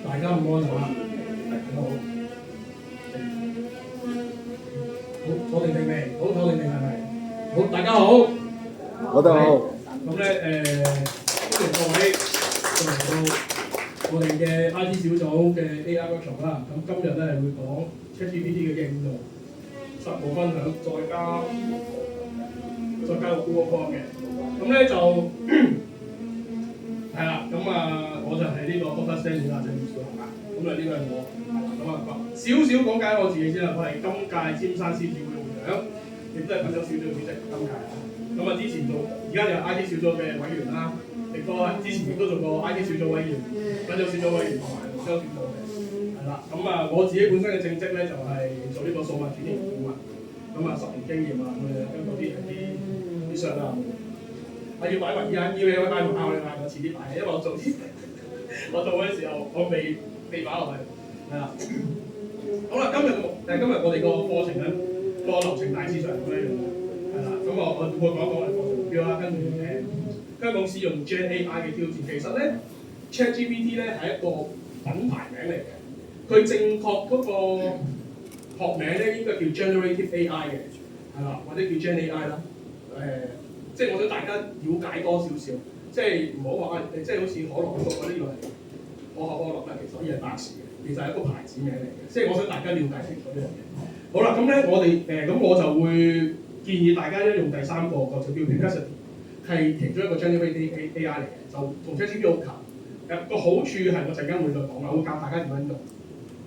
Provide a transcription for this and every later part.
大家午安啊！大家好，好坐定定未？好坐定定係咪？好，大家好。我都好。咁咧歡迎各位嚟到我哋嘅 IT 小組嘅 AI workshop 啦。咁今日咧會講 ChatGPT 嘅應用、實務分享，再加個 Google Form 嘅。咁咧就係啦。咁我就係呢個 Doctor Stanley 啦，就葉兆鴻啦。咁呢個係我。少少講解我自己先啦。我係今屆尖山獅子會會長，亦都係品酒小組主席。今屆咁之前而家就 IT 小組嘅委員啦，亦都之前亦都做過 IT 小組委員、品酒小組委員同埋維修小組嘅，係啦。咁我自己本身嘅正職咧就係做呢個數碼轉型顧問，咁10年經驗啊，咁跟嗰啲啲相啊，我要擺埋依家，要擺埋我遲啲擺，因為我做嗰陣時候我未擺落去，係啦。好啦，今日我哋個課程咧個流程大致上咁樣樣，係啦。咁我會講一講我哋課程目標啦，跟住香港使用 Gen AI 嘅挑戰。其實咧 ChatGPT 咧係一個品牌名嚟嘅，佢正確嗰個學名咧應該叫 Generative AI 嘅，係啦，或者叫 Gen AI 啦。即係我想大家了解多少少，即係唔好話即係好似可樂咁講呢個係可口可樂啦，其實可以係百事嘅。其實係一個牌子名嚟嘅，即係我想大家了解清楚呢樣嘢。好啦，咁咧我哋咁我就會建議大家咧用第三個就叫 Perplexity， 係其中一個 Generative AI 嚟嘅，就同 ChatGPT 好近。個好處係我陣間會再講啦，我會教大家點樣用。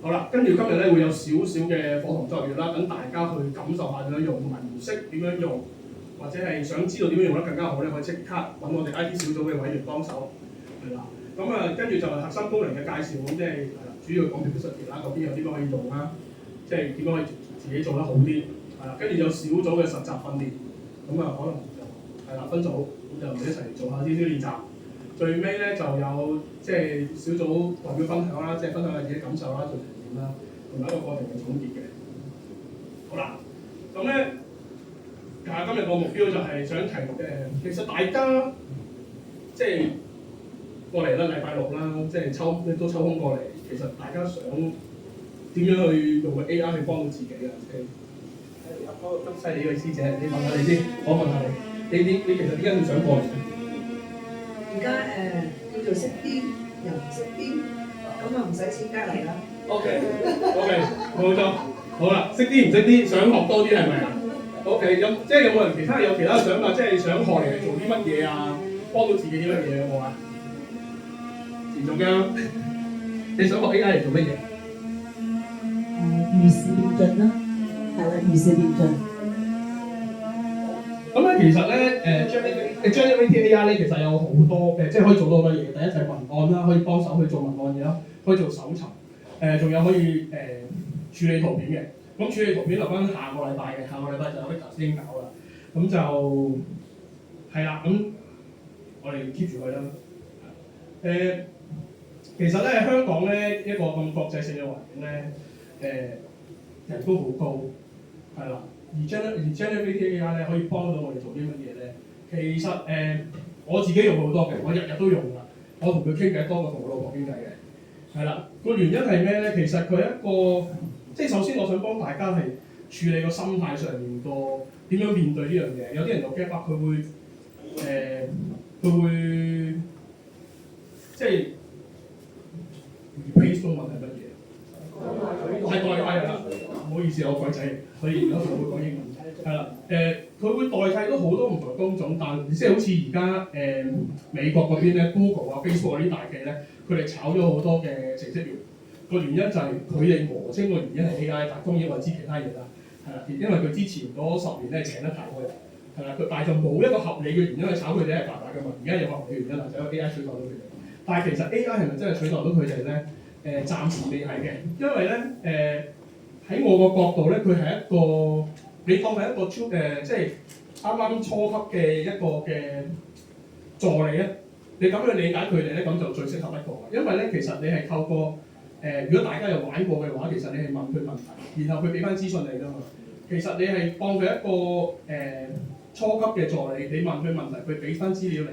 好啦，跟住今日咧會有少少嘅課堂作業啦，等大家去感受下點樣用，同埋唔識點樣用，或者係想知道點樣用得更加好咧，可以即刻揾我哋 IT 小組嘅委員幫手，係啦。咁跟住就係核心功能嘅介紹，咁即係主要講 Perplexity 啦，嗰邊有啲乜可以用啦，即係點樣可以自己做得好啲，係啦。跟住有小組嘅實習訓練，咁可能就係啦分組，咁就一齊做下少少練習。最尾咧就有即係小組代表分享啦，即係分享下自己感受啦、做成點啦，同埋一個過程嘅總結嘅。好啦，咁咧今日個目標就係想提其實大家即係過嚟啦，禮拜六啦，即係都抽空過嚟。其實大家想點樣去用個 AI 去幫到自己啊？咁犀利嘅師姐，你問下你先，我問下你，你其實點解咁想過嚟？而家叫做識編又唔識編，咁唔使錢隔離啦。OK，冇錯，好啦，識啲唔識啲，想學多啲係咪啊 ？OK，有冇人有其他想法，即係想學嚟做啲乜嘢啊？幫到自己啲乜嘢有冇啊？前仲嘅，你想學 AI 嚟做乜嘢？如是變進啦，係啦，如是變進。咁咧其實咧Generative AI 咧其實有好多嘅，即係可以做到好多嘢。第一就係文案啦，可以幫手去做文案嘢啦，可以做搜尋，仲有可以處理圖片嘅。咁處理圖片留翻下個禮拜嘅，下個禮拜就有 Victor 先搞啦。咁就係啦，咁我哋 keep 住佢啦。其實咧香港咧一個咁國際性嘅環境咧，人工好高，係啦。而 Generative AI 咧可以幫到我哋做啲乜嘢咧？其實我自己用好多嘅，我日日都用㗎。我同佢傾偈多過同我老婆傾偈嘅，係啦。個原因係咩咧？其實佢係一個即係首先我想幫大家係處理個心態上面個點樣面對呢樣嘢。有啲人就驚佢會即係 replace 中文係乜嘢？係代替啦。唔好意思，我鬼仔，所以有時會講英文。係啦，佢會代替到好多唔同嘅工種，但即係好似而家美國嗰邊咧 ，Google 啊、Facebook 嗰啲大企咧，佢哋炒咗好多嘅程式員。個原因就係佢哋訛稱個原因係 AI，但當然我知其他嘢啦。係啦，因為佢之前嗰10年咧請得太多人，係啦，但係就冇一個合理嘅原因去炒佢哋係白白㗎嘛。而家有合理嘅原因啦，就有 AI 取代到佢哋。但係其實 AI 係咪真係取代到佢哋咧？暫時未係嘅，因為咧喺我個角度咧，佢係一個你當係一個即係啱啱初級嘅一個嘅助理咧。你咁樣理解佢哋咧，咁就最適合一個。因為咧，其實你係透過如果大家有玩過嘅話，其實你係問佢問題，然後佢俾翻資訊你㗎嘛。其實你係當佢一個初級嘅助理，你問佢問題，佢俾翻資料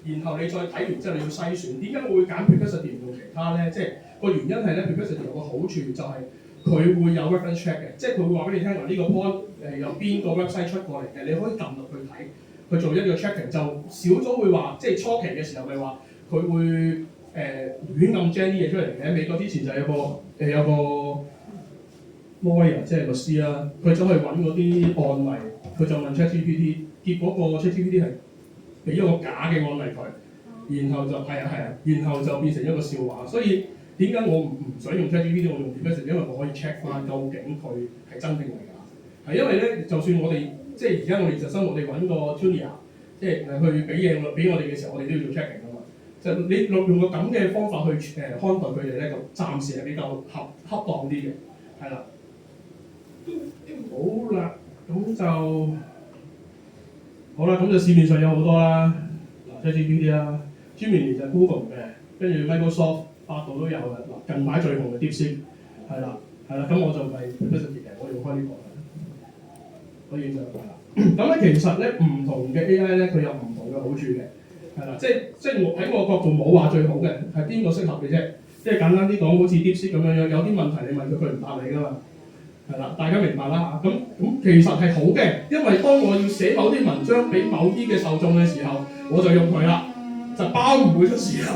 你，然後你再睇完之後你要篩選。點解我會揀 Perplexity 唔用其他咧？即係個原因係咧 Perplexity 有個好處就係佢會有 reference check 嘅，即係佢會話俾你聽話呢個 point 由邊個 website 出過嚟嘅，你可以撳落去睇，去做一個 checking，就少咗會話即係初期嘅時候咪話佢會亂咁 gen 啲嘢出嚟嘅。美國之前就有個 lawyer 即係律師啦，佢走去揾嗰啲案例，佢就問 ChatGPT， 結果個 ChatGPT 係俾咗個假嘅案例佢，然後就然後就變成一個笑話。所以點解我唔想用 ChatGPT， 我用 Perplexity， 因為我可以 check 翻究竟佢係真定係假。係因為咧，就算我哋即係而家我哋實生活，我哋揾個 Tunia， 即係去俾嘢俾我哋嘅時候，我哋都要做 checking 噶嘛。就你用個咁嘅方法去看待佢哋咧，就暫時係比較恰當啲嘅，係啦。好啦，咁就市面上有好多啦，嗱 ChatGPT 啦，專門就係 Google 嘅，跟住 Microsoft、百度都有嘅。嗱近排最紅嘅 DeepSeek， 係啦，咁我就唔係 Perplexity 嘅，我用開呢個，可以就係啦。咁咧其實咧唔同嘅 AI 咧，佢有唔同嘅好處嘅，係啦，即係我喺我角度冇話最好嘅，係邊個適合嘅啫。即係簡單啲講，好似 DeepSeek 咁樣，有啲問題你問佢，佢唔答你噶嘛。係啦，大家明白啦嚇。咁其實係好嘅，因為當我要寫某啲文章俾某啲嘅受眾嘅時候，我就用佢啦，就包唔會出事啦。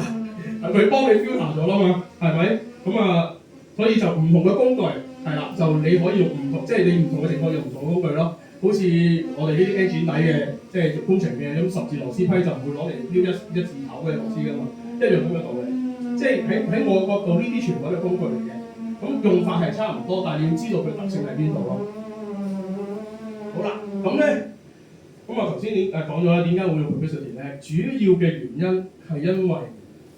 係佢幫你 filter 咗啦嘛，係咪？所以就唔同嘅工具係啦，就你可以用唔同，即係你唔同嘅情況用唔同嘅工具咯。好似我哋呢啲 engine 底嘅，即係做工程嘅，咁十字螺絲批就唔會攞嚟撩一字頭嘅螺絲噶嘛，一樣咁嘅道理。即係喺我角度，呢啲全部都係工具嚟嘅。咁用法係差唔多，但係你要知道佢特性喺邊度咯。好啦，咁我頭先講咗啦，點解會用 Perplexity 咧？主要嘅原因係因為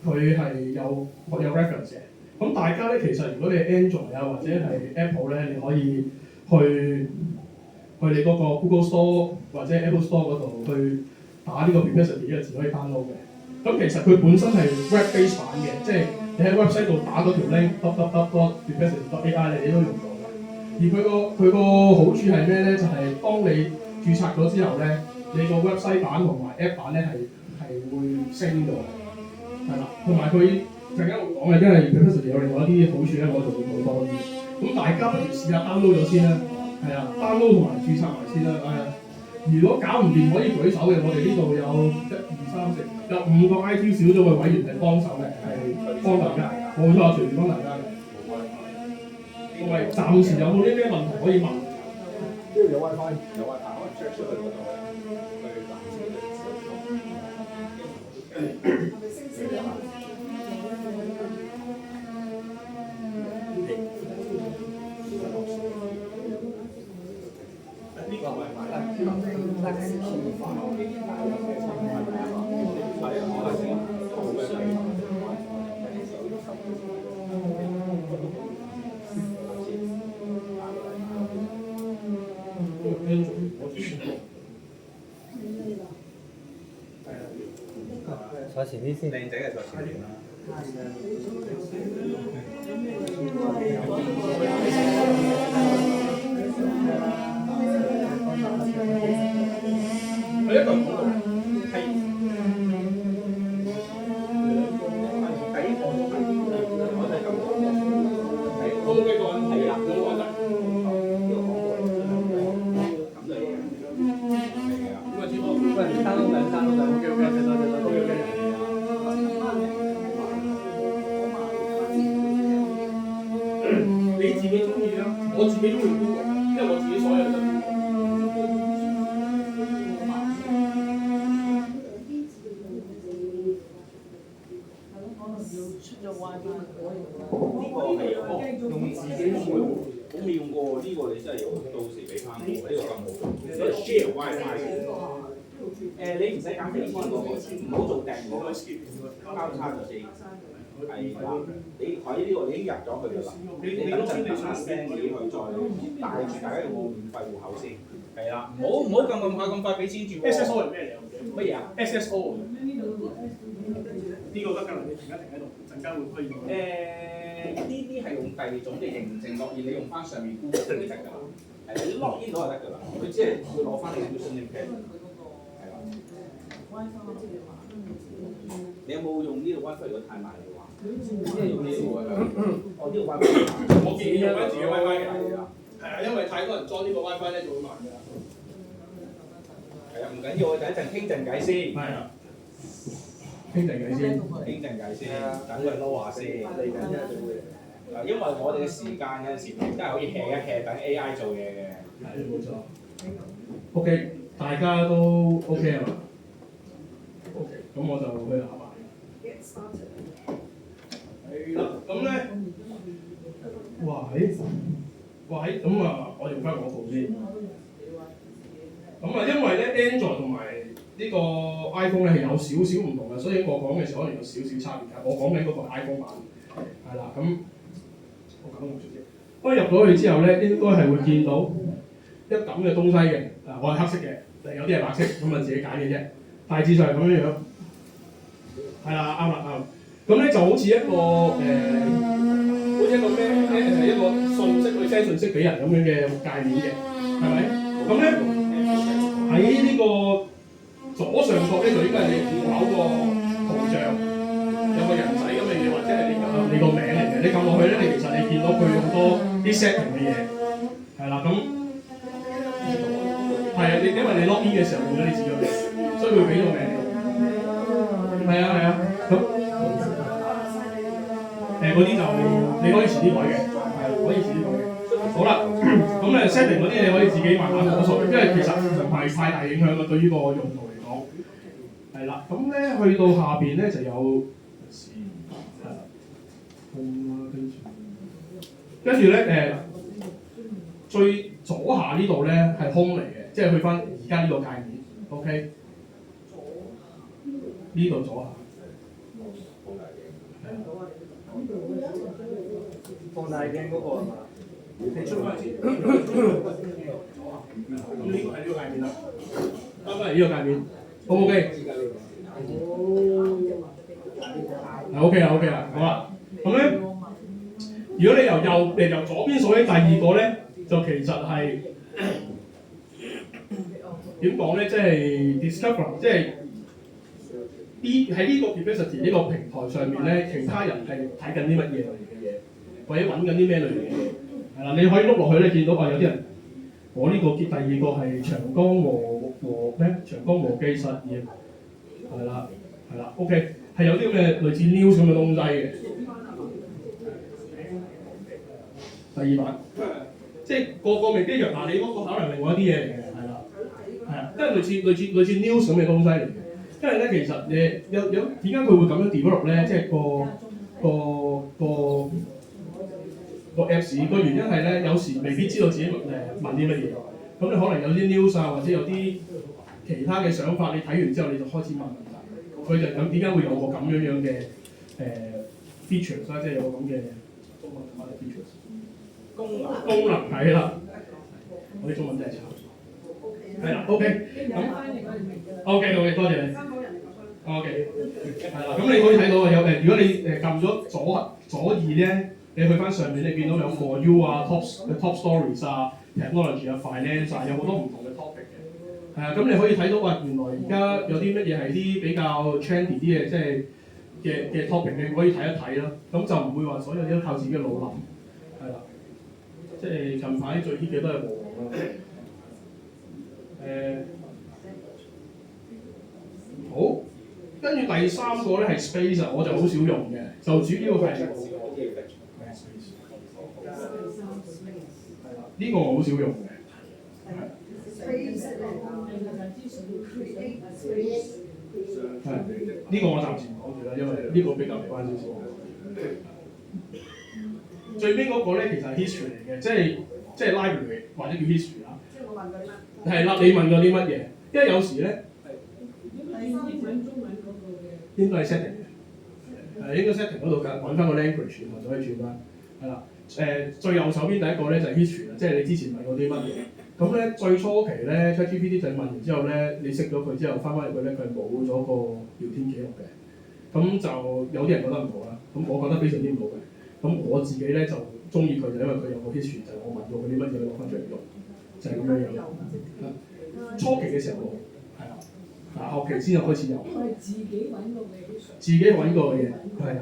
佢係有 reference 嘅。咁大家咧，其實如果你係 Android 啊或者係 Apple 咧，你可以去你嗰個 Google Store 或者 Apple Store 嗰度去打呢個 Perplexity 呢個字可以 download 嘅。咁其實佢本身係 web-based 版嘅，即係你喺 website 度打嗰條 link www.perplexity.ai 你都用到嘅。而佢個好處係咩咧？就係當你註冊咗之後咧，你個 website 版同埋 app 版咧係會升咗嘅，係啦。同埋佢陣間會講嘅，因為 Perplexity 有另外一啲好處咧，我就會講多啲。咁大家不如試下 download 咗先啦，係啊 ，download 同埋註冊埋先啦，係啊。如果搞唔掂可以舉手嘅，我哋呢度有1、2、3、4，有5個 IT 小組嘅委員係幫手嘅，係幫大家，冇錯，隨時幫大家嘅。因為暫時有冇啲咩問題可以問？呢度有 WiFi，有 WiFi，可能 check 出去嗰度咧，去暫時呢個 WiFi 坐前啲先。靚仔嘅坐前面啦。係一個人講到係我冇幾個人係啦，冇問題。喂，3兩3兩，OK OK，多謝。你自己中意啦，我自己中意 Google， 因為我自己所有都。呢個係用自己我未用過呢個，你真係要到時俾翻我，呢個咁好用。所以 share WiFi 你唔使減俾錢嗰個，唔好做訂嗰個交叉就先。係啦，你喺呢個你已經入咗去㗎啦，你等陣等下 send 你去再帶住大家用個免費戶口先。係啦，唔好咁快俾錢住喎。SSO 係咩嚟啊？乜嘢啊 ？SSO 呢個得㗎啦，你停喺度，陣間會可以。呢啲係用第二種嘅認證落，而你用翻上面 Google 就得㗎啦。係你落呢度就得㗎啦，佢只係會攞翻你嘅 username。係啦。你有冇用呢個 WiFi？如果太慢嘅話？即係用呢個我呢個 WiFi。我建議用翻自己 WiFi 嘅。係啊，因為太多人裝呢個 WiFi 咧就會慢㗎啦。係啊，唔緊要，我哋一陣傾陣偈先。係啊，傾陣偈先。傾陣偈先，等佢撈下先。嚟緊啫，就會。因為我哋嘅時間有陣時真係可以 hea 一 hea 等 AI 做嘢嘅。係冇錯。OK， 大家都 OK 係嘛 ？OK， 咁我就去打埋。係啦，咁咧，喂，咁啊，我用翻廣告先。咁啊，因為咧 Android 同埋呢個 iPhone 咧係有少少唔同嘅，所以我講嘅時候可能有少少差別㗎。我講緊嗰個 iPhone 版，係啦，咁我搞唔住先。當入到去之後咧，應該係會見到一咁嘅東西嘅，我係黑色嘅，有啲係白色，咁啊自己揀嘅啫。大致上係咁樣樣，係啦，啱啦，啱。咁咧就好似一個好似一個咩一個信息去 send 信息俾人咁樣嘅界面嘅，係咪？咁咧喺呢個左上角咧就應該係你戶口個圖像，有個人仔咁嘅嘢，或者係你個名嚟嘅。你撳落去咧，你其實你見到佢好多啲 setting 嘅嘢，係啦，咁係啊，因為你 log in 嘅時候用咗你自己個名，所以會俾個名你。係啊，咁。嗰啲就你可以遲啲改嘅，係可以遲啲改嘅。好啦，咁誒 setting 嗰啲你可以自己慢慢摸索，因為其實唔係太大影響嘅對於個用途嚟講。係啦，咁咧去到下邊咧就有係啦，跟住咧最左下呢度咧係 home 嚟嘅，即係去翻而家呢個界面 ，OK？ 呢度左下。放大鏡嗰個係嘛？你出翻先。咁呢個係呢個界面啦，翻返嚟呢個界面 ，O 唔 OK？ 係 OK 啦 ，OK 啦，好啦。咁咧，如果你由左邊數起第二個咧，就其實係點講咧？即係 discover， 即係喺呢個 Diversity 呢個平台上面咧，其他人係睇緊啲乜嘢類型嘅嘢，或者揾緊啲咩類型嘅嘢，係啦，你可以碌落去咧，見到有啲人，我呢個第二個係長江長江和記實驗，係啦，OK， 係有啲咁嘅類似 news 咁嘅東西嘅。第二版，即係個未必一樣，嗱你嗰個可能另外一啲嘢嚟嘅，係啦，係啊，即係類似 news 咁嘅東西嚟嘅。因為咧，其實有點解佢會咁樣 develop 咧？即係個 Apps 個原因係咧，有時未必知道自己問啲乜嘢，咁你可能有啲 news 啊，或者有啲其他嘅想法，你睇完之後你就開始問問題。佢就咁點解會有個咁樣嘅features 啦，即係有個咁嘅中文同埋 features 功能係啦，我啲中文真係差。係啦 ，OK， 咁 OK， 多謝你。OK， 係啦，咁你可以睇到有如果你撳咗左二咧，你去翻上面，你見到有 For You 啊、Top Stories 啊、Technology 啊、Finance 啊，有好多唔同嘅 topic 嘅。係啊，咁你可以睇到原來而家有啲乜嘢係啲比較 trendy 啲嘅，即係嘅 topic， 你可以睇一睇啦。咁就唔會話所有嘢都靠自己嘅腦諗。係啦，即係近排最 hit 嘅都係和黃啦。好，跟住第三個咧係 Space， 我就好少用嘅，就主要係呢個我好少用嘅。係呢個我暫時唔講住啦，因為呢個比較微關少少。最尾嗰個咧其實係 history 嚟嘅，即係 library 或者叫 history 啦。即係我問過啲乜？係啦，你問過啲乜嘢？因為有時咧。應該係 setting 嘅，應該 setting 嗰度揾翻個 language 然後就可以轉翻，係啦。最右手邊第一個咧就係 history 啦，即係你之前問過啲乜嘢。咁咧最初期咧 ChatGPT 就問完之後咧，你識咗佢之後翻返入去咧，佢係冇咗個聊天記錄嘅。咁就有啲人覺得唔好啦，咁我覺得非常之唔好嘅。咁我自己咧就中意佢，就因為佢有個 history，就係我問過佢啲乜嘢，攞翻出嚟用，就係咁樣樣。初期嘅時候冇，係啦。後期先有開始有。自己揾過嘅嘢，係啊，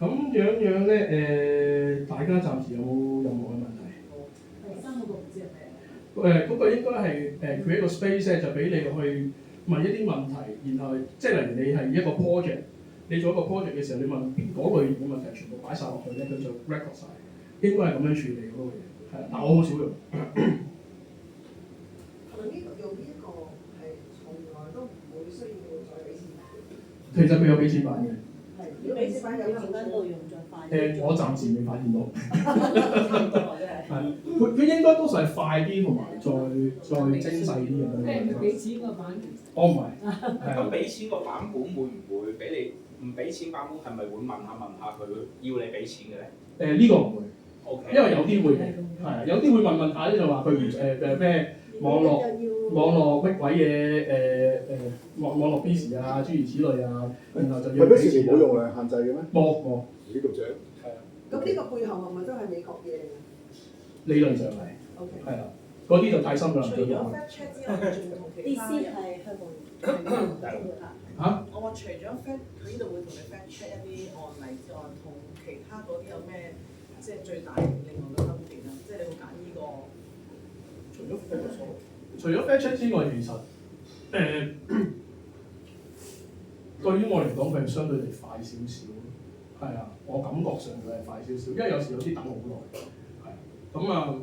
咁樣咧大家暫時有冇任何嘅問題？第三個唔知係咩？嗰個應該係create 個 space 咧，就俾你去問一啲問題，然後即係例如你係一個 project，你做一個 project 嘅時候，你問嗰類型嘅問題全部擺晒落去咧，佢就 record 晒，應該係咁樣處理嗰個嘢。係啊，但我好少用。用呢個係從來都唔會需要再俾錢買。其實佢有俾錢買嘅。係，如果俾錢買有用翻到用再快。我暫時未發現到。差唔多真係。係，佢應該多數係快啲同埋再精細啲咁樣。佢俾錢個版權。我唔係。咁俾錢個版本會唔會俾你？唔俾錢版本係咪會問下佢要你俾錢嘅咧？呢個唔會。OK。因為有啲會嘅，係啊，有啲會問下咧就話佢唔咩網絡乜鬼嘢網絡 business 啊，諸如此類啊，然後就要俾錢。冇用量限制嘅咩？冇。呢度就係啊。咁呢個背後係咪都係美國嘢嚟㗎？理論上係。OK。係啦，嗰啲就太深㗎啦。除咗 fact check 之外，仲同其他。意思係香港大陸嚇？我話除咗 fact，佢呢度會同你 fact check 一啲案例之外，同其他嗰啲有咩即係最大另外嘅分別啊？即係你會揀呢個？除咗 fact check 之外，其實對於我嚟講，佢係相對地快少少。係啊，我感覺上佢係快少少，因為有時有啲等好耐。係啊，咁啊。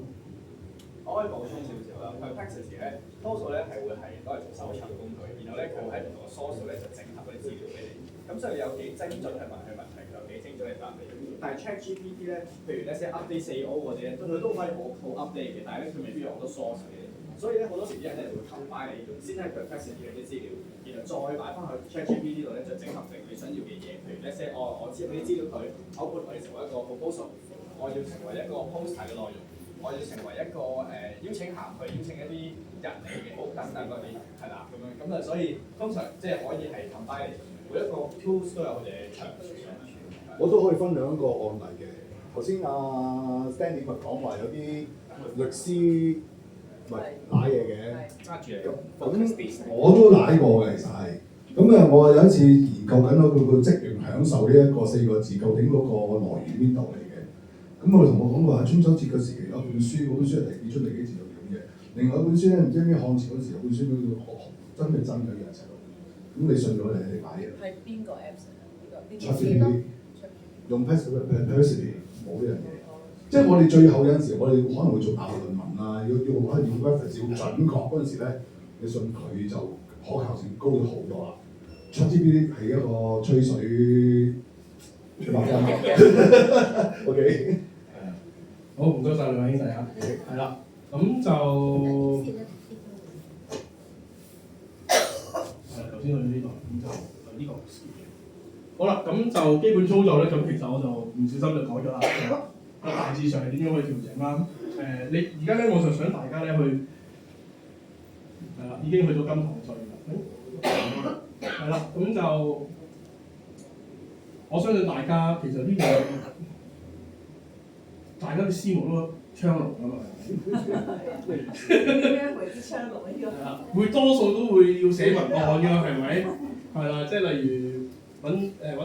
我可以補充少少啦，佢 Perplexity 咧，多數咧係會係攞嚟做搜尋工具，然後咧佢會喺唔同嘅 source 咧就整合嗰啲資料俾你。咁所以你有幾精準去問佢問題，有幾精準去答你。但係 ChatGPT 咧，譬如咧即係 update 4O 嗰啲咧，佢都可以好 update 嘅，但係咧佢未必有好多 source 嘅。所以咧好多時啲人咧就會 combine 你先喺 Perplexity 嗰啲資料，然後再擺翻去 ChatGPT 度咧就整合成你想要嘅嘢。譬如咧即係我知道啲資料佢，我撥我哋成為一個 proposal， 我要成為一個 poster 嘅內容。我要成為一個邀請函去邀請一啲人嚟嘅，好等等嗰啲係啦咁樣，咁啊所以通常即係可以係 combine 嚟，每一個 tools 都有佢哋嘅長處。我都可以分享一個案例嘅。頭先阿 Stanley 咪講話有啲律師咪揦嘢嘅，揸住嚟咁我都揦過嘅其實係。咁我有一次研究緊佢個職員享受呢一個4個字，究竟嗰個來源邊度嚟嘅？咁佢同我講話中秋節嘅時期有本書，嗰本書係幾出嚟幾時有樣嘅。另外一本書咧，唔知咩漢朝嗰時有本書叫做真嘅真嘅人寫到。咁你信咗你買嘢。係邊個 Apps 啊？呢個 ChatGPT 用 Perplexity 冇呢樣嘢。即係我哋最後有陣時，我哋可能會做大論文啊，要 reference 要準確嗰陣時咧，你信佢就可靠性高咗好多啦。ChatGPT 係一個吹水。OK， 好，唔該晒兩位兄弟啊。係啦，咁就頭先去呢度，咁就呢個。好啦，咁就基本操作咧，咁其實我就唔小心就改咗啦。大致上係點樣去調整啦？你而家咧，我就想大家咧去係啦，已經去到金堂序啦。係啦，咁就。我相信大家其實呢個大家啲思路都昌隆㗎嘛。點樣為之昌隆呢個？係啦，會多數都會要寫文案㗎，係咪？係啦，即係例如揾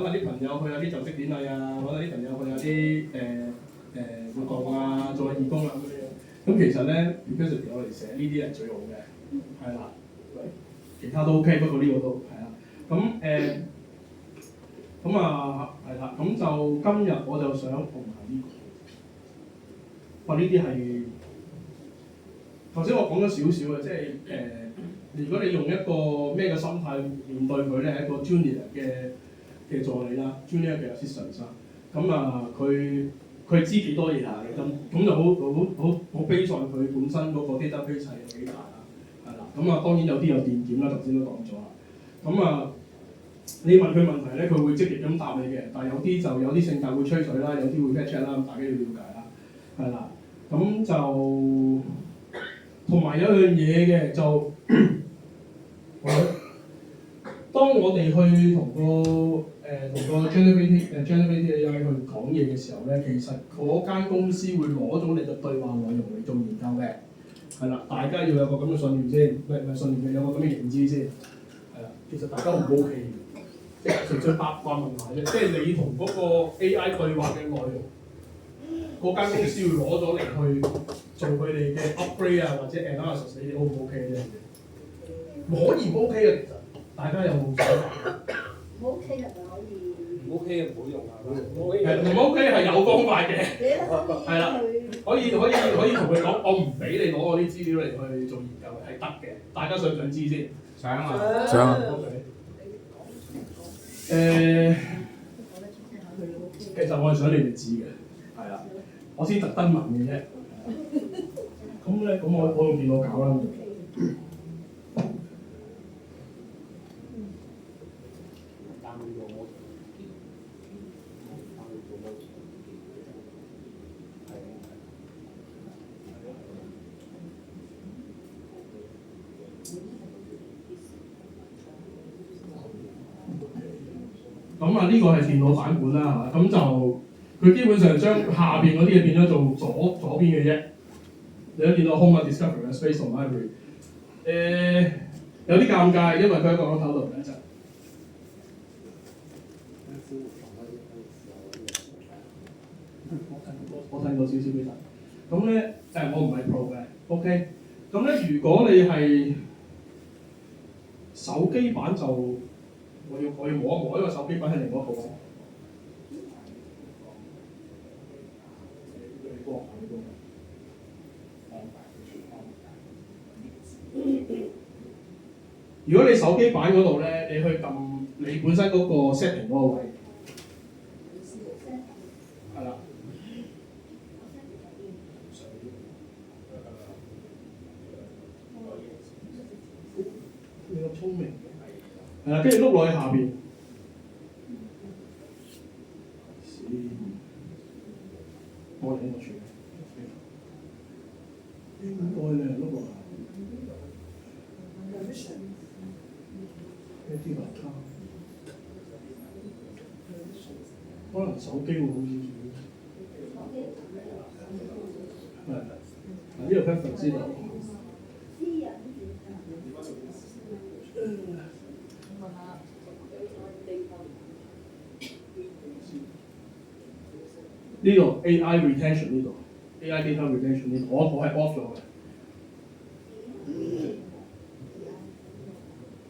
下啲朋友去下啲就職典禮啊，揾下啲朋友去下啲活動啊，做下義工啊咁樣。咁其實咧 Perplexity 我哋寫呢啲係最好嘅，係啦。其他都 OK，不過呢個都係啦。咁係啦，咁就今日我就想同埋呢個，呢啲係頭先我講咗少少嘅，即係如果你用一個咩嘅心態面對佢咧，係一個 junior 嘅助理啦 ，junior 嘅 assistant 啦，咁佢知幾多嘢啊？咁就好悲壯佢本身嗰個 database 係有幾大啦，係啦，咁當然有啲有電檢啦，頭先都講咗啦，你問佢問題咧，佢會積極咁答你嘅，但係有啲就有啲性格會吹水啦，有啲會 fact check 啦，咁大家要了解啦，係啦，咁就同埋有一樣嘢嘅就，當我哋去同個 generative AI 去講嘢嘅時候咧，其實嗰間公司會攞咗你嘅對話內容嚟做研究嘅，係啦，大家要有個咁嘅信念先，唔係信念嘅，有個咁嘅認知先，係啦，其實大家唔 OK 嘅。即係純粹八卦問題啫，即係你同嗰個 AI 對話嘅內容，嗰間公司會攞咗嚟去做佢哋嘅 upgrade 啊，或者 analysis， 你哋 O 唔 OK 啫？可以唔 OK 嘅，其實大家有冇想法？唔 OK 係咪可以？唔 OK 嘅唔好用啊！唔 OK 係有方法嘅，你咧係啦，可以同佢講，我唔俾你攞我啲資料嚟去做研究嘅，係得嘅。大家想唔想知先？想啊！想啊！ OK。其實我係想你哋知嘅，係啦，我先特登問嘅啫。咁咧，咁我用電腦搞啦。咁啊，呢個係電腦版本啦嚇，咁就佢基本上將下邊嗰啲嘢變咗做左邊嘅啫。你都見到 Home 啊、Discovery 啊、Space 同 Library。有啲尷尬，因為佢喺個頭度嘅一陣。我睇過少少俾你。咁咧我唔係 Pro 嘅 ，OK。咁咧，如果你係手機版就我要摸一摸，因為手機版係另一個。如果你手機版嗰度咧，你去撳你本身嗰個 setting 嗰個位，係啦。你咁聰明嘅，係啦，跟住碌落去下邊。我嚟呢個處，應該咧碌落去。一啲卡，可能手機會好少少。係，呢個 preference 先。呢度 AI retention 呢度 AI data retention 呢度，我係 off 咗嘅。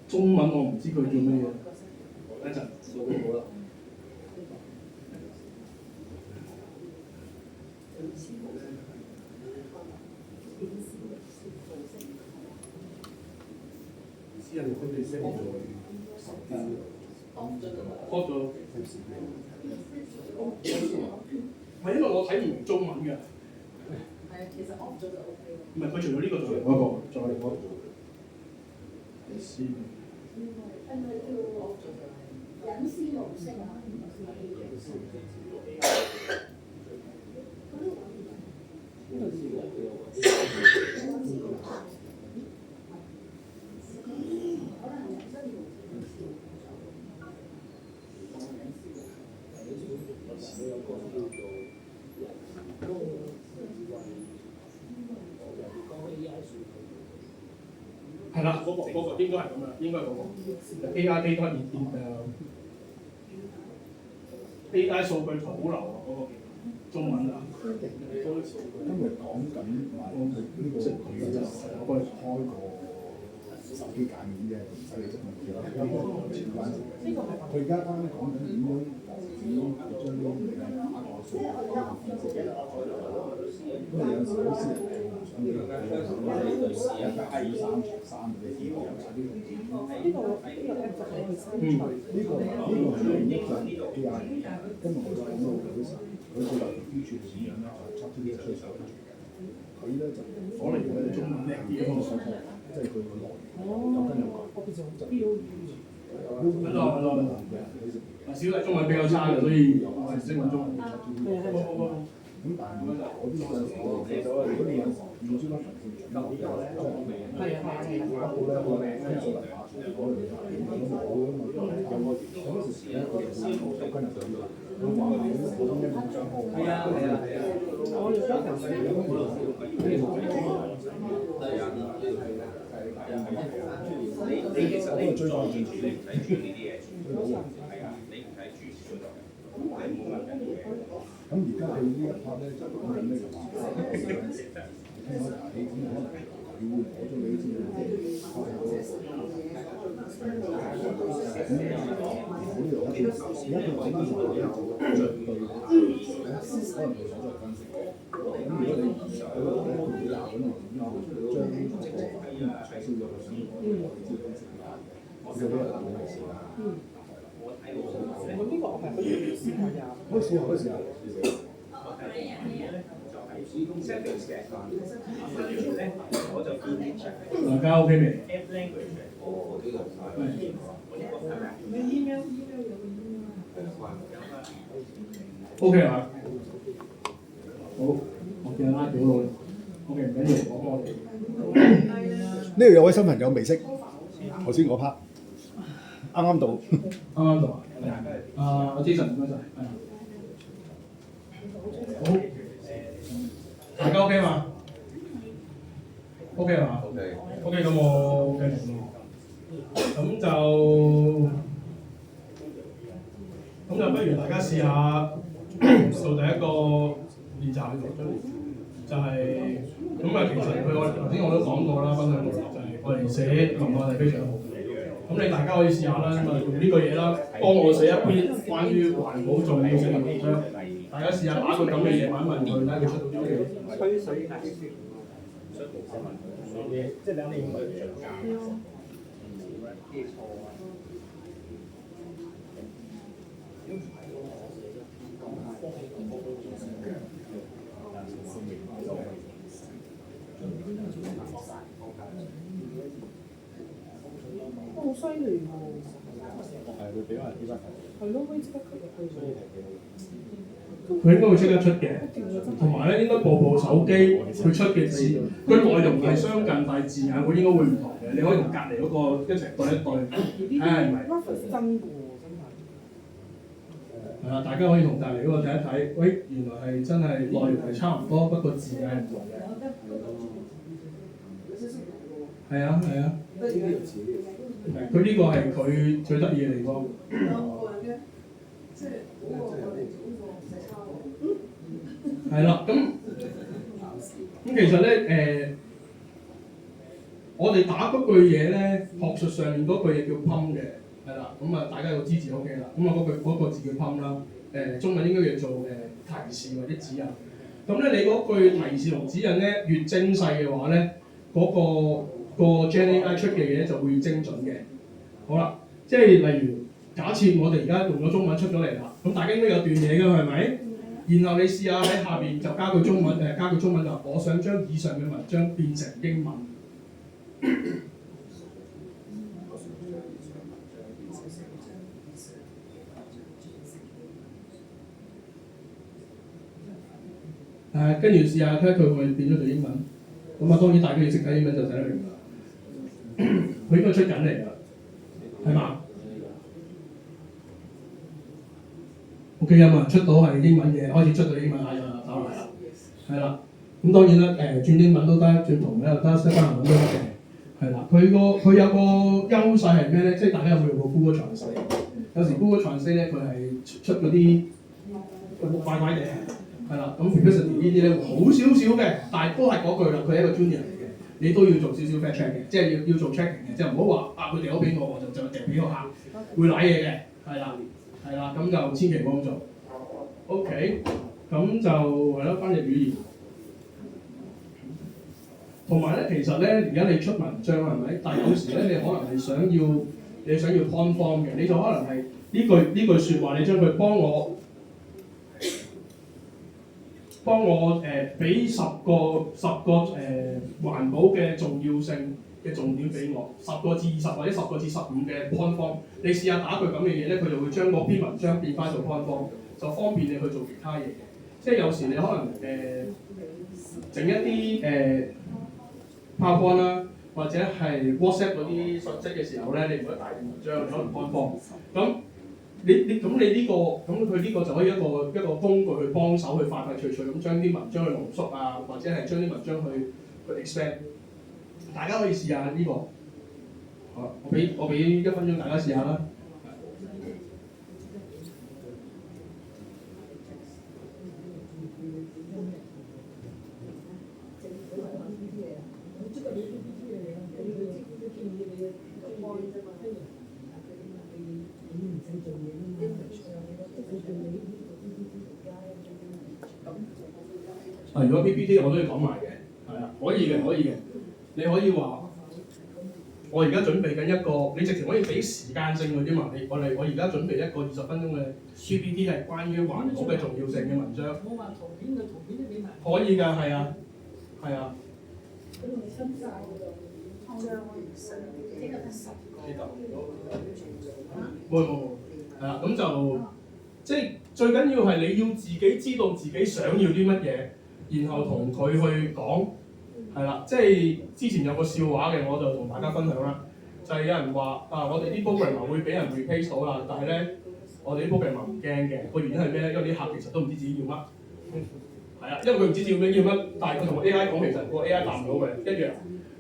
中文我唔知佢叫咩嘢，一陣數據好啦。私人佢哋 send 咗 off 咗。唔係因為我睇唔明中文嘅。係啊，其實 off 咗就 OK。唔係佢除咗呢個仲有另一個，再另一個。先。係咪叫隱私模式啊？係啦，嗰個應該係咁樣，應該係嗰個 AI data AI 數據保留啊，嗰個中文啊。因為講緊話呢個佢就我幫你開個手機界面啫，唔使你執文件啦。全關事嘅。佢而家啱啱講緊點樣防止將呢啲嘢打過數據因為有時啲私人係唔想你3除3嘅資料有晒啲呢個係另一個 AI 今日我哋講到佢個流標處點樣咧，就測啲嘢出手跟住嘅。佢咧就可能用中文叻啲嘅方法，即係佢個內容有根有據。小弟中文比較差嘅，所以我係識揾中文。咁但係我啲有時我記到，如果你有時唔知乜份先轉頭，係啊，好咧，我哋跟住嚟下載嗰樣嘢，咁好啊嘛，有個時咧，我哋先冇跟入去啦。佢話你普通一個帳號，係啊，我哋將頭先嗰個你其實你追翻轉頭，你唔使轉呢啲嘢。咁而家佢呢一 part 咧就講緊咧就話傾開偈，咁可能佢會攞咗你啲資料，咁我呢度而家佢講緊話咧就對可能佢所在分析嘅，咁如果你喺嗰度咧，佢會鬧緊我點樣將呢個取消咗個資料分析啊，呢個都係咁嘅事啦。咁呢個我係可以試下呀。可以試下，可以試下。大家 OK 未你 email 有？OK 係嘛？好，我見拉表咯。OK 唔緊要，我哋。呢度有位新朋友未識，頭先嗰 part 啱啱到。啱啱到啊！阿 Jason 唔該晒，係啊。好，大家 OK 嘛 ？OK 嘛 ？OK 咁我繼續咯。咁就不如大家試下做第一個練習，就係咁啊。其實我頭先我都講過啦，分享過就係我哋寫文案係非常好嘅。咁你大家可以試下啦，咁啊用呢個嘢啦，幫我寫一篇關於環保重要性嘅文章。大家試下打個咁嘅嘢問一問佢，睇佢出到啲咩。吹水大師，即係兩年唔記錯啊！好犀利喎！係會俾人啲乜？係咯，可以即刻吸入去。佢應該會即刻出嘅，同埋咧應該部手機佢出嘅字，佢內容係相近，但係字眼會應該會唔同嘅。你可以同隔離嗰個一齊對一對，睇下係咪？真嘅喎，真係。係啦，大家可以同隔離嗰個睇一睇，喂，原來係真係內容係差唔多，不過字眼係唔同嘅。係啊係啊，佢呢個係佢最得意嘅地方。係啦，咁其實咧我哋打嗰句嘢咧，學術上面嗰句嘢叫 pump 嘅，係啦，咁啊大家有知字 OK 啦，咁啊嗰個字叫 pump 啦，中文應該叫做提示或者指引。咁咧你嗰句提示同指引咧越精細嘅話咧，嗰個 GenAI 出嘅嘢就會越精準嘅。好啦，即係例如假設我哋而家用咗中文出咗嚟啦，咁大家應該有段嘢㗎係咪？然後你試下喺下邊就加句中文，就我想將以上嘅文章變成英文。跟住試下睇下佢會唔會變咗做英文。咁啊當然大家要識睇英文就睇得明啦。佢應該出緊嚟㗎，係嘛？OK 啊嘛，出到係英文嘅，開始出到英文啊，打埋啦，係啦。咁當然啦，轉英文都得，轉圖文又得，西班牙文都得嘅，係啦。佢有個優勢係咩咧？即係大家有冇用過 Google Translate？有時 Google Translate 咧，佢係出嗰啲怪怪地，係啦。咁 Perplexity 呢啲咧好少少嘅，但係都係嗰句啦，佢係一個 junior 嚟嘅，你都要做少少 fact check 嘅，即係要做 checking 嘅，即係唔好話佢掉咗俾我，我就掟俾個客，會賴嘢嘅，係啦。係啦，咁就千祈唔好咁做。OK，咁就係咯，翻譯語言。同埋咧，其實咧，而家你出文章係咪？但係有時咧，你可能係想要 conform 嘅，你就可能係呢句説話，你將佢幫我俾十個環保嘅重要性嘅重點俾我，10個至20或者10個至15嘅 point form， 你試下打句咁嘅嘢咧，佢就會將嗰篇文章變翻做 point form， 就方便你去做其他嘢嘅。即係有時你可能整一啲PowerPoint 啦，或者係 WhatsApp 嗰啲信息嘅時候咧，你唔可以大段文章，可能 point form。咁佢呢個就可以一個工具去幫手去快脆咁將啲文章去濃縮啊，或者係將啲文章去 expand。大家可以試下呢個，好，我俾1分鐘大家試下啦。如果 PPT 我都要講埋嘅，係啊，可以嘅，可以嘅。你可以話我而家準備緊一個，你直情可以俾時間性嗰啲嘛。我而家準備一個20分鐘嘅 PPT 係關於環保嘅重要性嘅文章。冇話圖片嘅圖片都俾埋。可以㗎，係啊，係啊。佢哋分晒㗎喎，即係得10個。冇，係啦，咁就即係最緊要係你要自己知道自己想要啲乜嘢，然後同佢去講，係啦，即係之前有個笑話嘅，我就同大家分享啦，就係有人話我哋啲 programmer 會俾人 replace 到啦，但係咧我哋啲 programmer 唔驚嘅，個原因係咩咧？因為啲客其實都唔知自己要乜，係啊，因為佢唔知要乜，但係佢同 AI 講，其實個 AI 答唔到嘅一樣。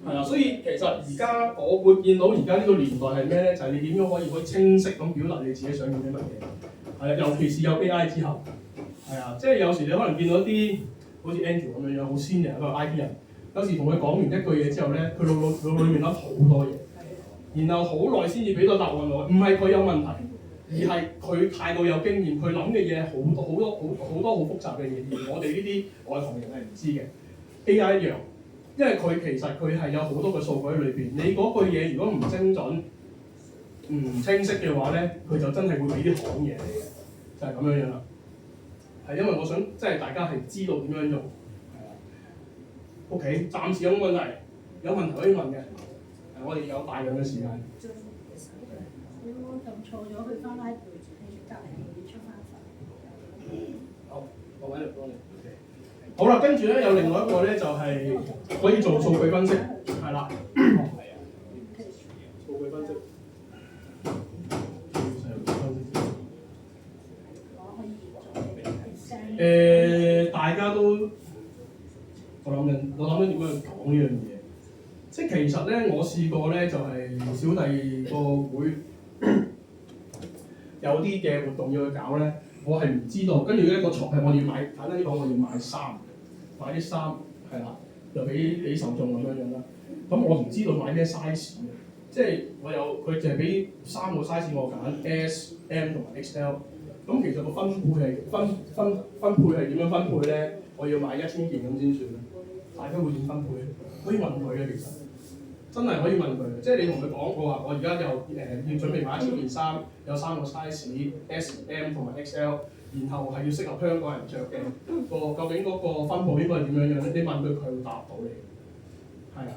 係啊，所以其實而家我會見到而家呢個年代係咩咧？就係、是、你點樣可以清晰咁表達你自己想要啲乜嘢。係啊，尤其是有 AI 之後，係啊，即係有時你可能見到啲好似 Andrew 咁樣好 senior 一個 IT 人，有時同佢講完一句嘢之後咧，佢腦裏面諗好多嘢，然後好耐先至俾到答案我。唔係佢有問題，而係佢太過有經驗，佢諗嘅嘢好多好複雜嘅嘢，而我哋呢啲外行人係唔知嘅。AI 一樣。因為佢其實佢係有好多個數據喺裏邊，你嗰句嘢如果唔精準、唔清晰嘅話咧，佢就真係會俾啲行嘢你嘅，就係咁樣樣啦。係因為我想即係大家係知道點樣用，係啊。OK， 暫時有冇問題？有問題可以問嘅，我哋有大量嘅時間。你冇撳錯咗，去翻拉背你隔離要出翻份。好，我揾嚟幫你。好啦，跟住咧有另外一個咧就係、可以做數據分析，係啦。數據分析。大家都我諗緊點樣去講呢樣嘢。即係其實咧，我試過咧就係、小弟個會有啲嘅活動要去搞咧。我係唔知道，跟住咧個廠係我要買，簡單啲講，我要買衫，買啲衫係啦，就俾受眾咁樣樣啦。咁我唔知道買咩 size 嘅，即係佢淨係俾3個 size 我揀 S、M 同埋 XL。咁其實個分配係分配係點樣分配咧？我要買1000件咁先算啦。大家會點分配？可以問佢嘅其實，真係可以問佢。即係你同佢講，我話我而家又要準備買1000件衫，有3個 size S、M 同埋 XL， 然後係要適合香港人着嘅。究竟嗰個分佈應該係點樣樣咧？你問佢，佢會答到你。係啊，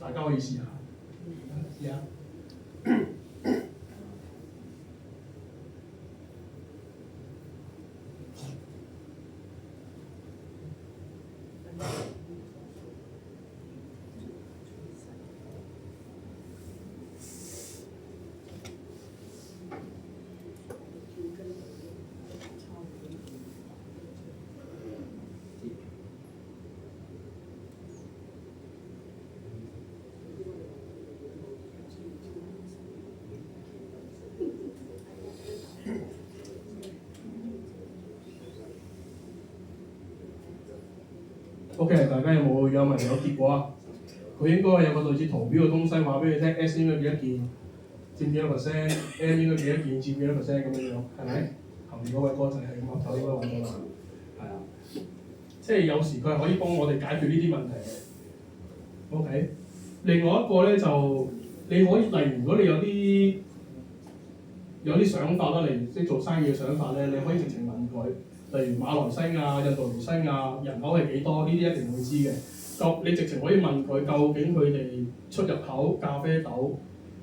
大家可以試下。試下。OK， 大家有冇有結果啊？佢應該有個類似圖表嘅東西話俾你聽 ，S 應該幾多件，佔幾多 percent，M 應該幾多件，佔幾多 percent 咁樣樣，係咪？後面嗰位哥仔係咁噏頭應該揾到啦，係啊，即係有時佢係可以幫我哋解決呢啲問題嘅。OK， 另外一個咧就你可以例如如果你有啲想法啦，例如即係做生意嘅想法咧，你可以直情問佢。例如馬來西亞、印度尼西亞人口係幾多？呢啲一定會知嘅。你直情可以問佢，究竟佢哋出入口咖啡豆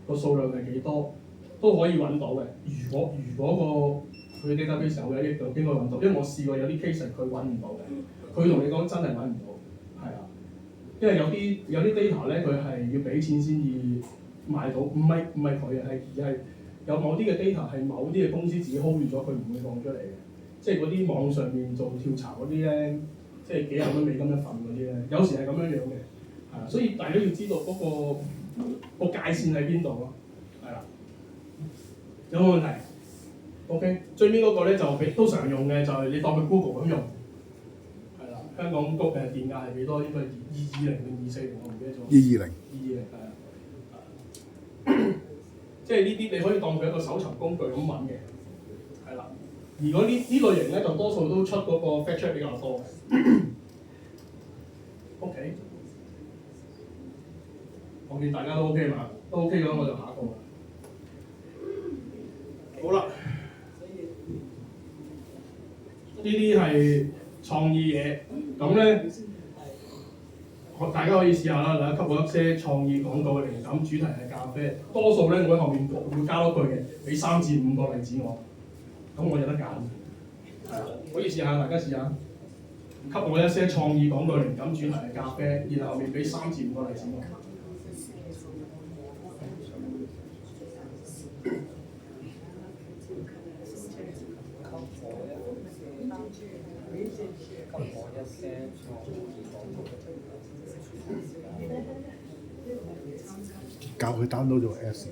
個數量係幾多，都可以揾到嘅。如果佢 database 有嘅，就應該揾到。因為我試過有啲 case 佢揾唔到嘅，佢同你講真係揾唔到，係啊。因為有啲 data 咧，佢係要俾錢先至買到，唔係佢啊，而係有某啲嘅 data 係某啲嘅公司自己 hold 住咗，佢唔會放出嚟嘅。即係嗰啲網上面做調查嗰啲咧，即係幾廿蚊美金一份嗰啲咧，有時係咁樣樣嘅，係啊，所以大家要知道嗰個界線喺邊度咯，係啦。有冇問題 ？OK， 最尾嗰個咧就都常用嘅，就係你當佢 Google 咁用，係啦。香港嘅電價係幾多？應該係220定240，我唔記得咗。220係啊，即係呢啲你可以當佢一個搜尋工具咁揾嘅，係啦。如果呢類型咧，就多數都出嗰個 fact check 比較多嘅。OK， 我見大家都 OK 嘛，都 OK 嘅話，我就下一個。好啦，呢啲係創意嘢，咁咧大家可以試下啦，嗱，給我一些創意廣告嘅靈感，主題係咖啡，多數咧我喺後面會加多句嘅，俾3至5個例子我，咁我有得揀，係啊，可以試下，大家試下，給我一些創意廣告靈感，主題係咖啡，然後後面俾3至5個例子我。教佢 download 咗 Apps。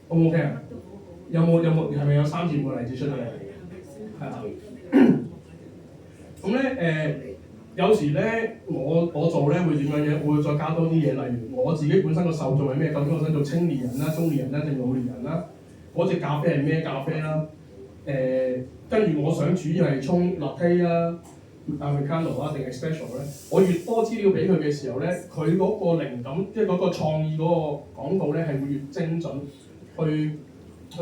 好唔好聽啊？有冇係咪有3至5個例子出嚟？係啊。咁咧有時咧我做咧會點樣嘅？我會再加多啲嘢，例如我自己本身個受眾係咩？究竟我想做青年人啦、中年人啦定老年人啦？嗰隻咖啡係咩咖啡啦？跟住我想主要係沖 latte 啦、Americano 啊定 espresso 咧？我越多資料俾佢嘅時候咧，佢嗰個靈感即係嗰個創意嗰個廣告咧係會越精準，去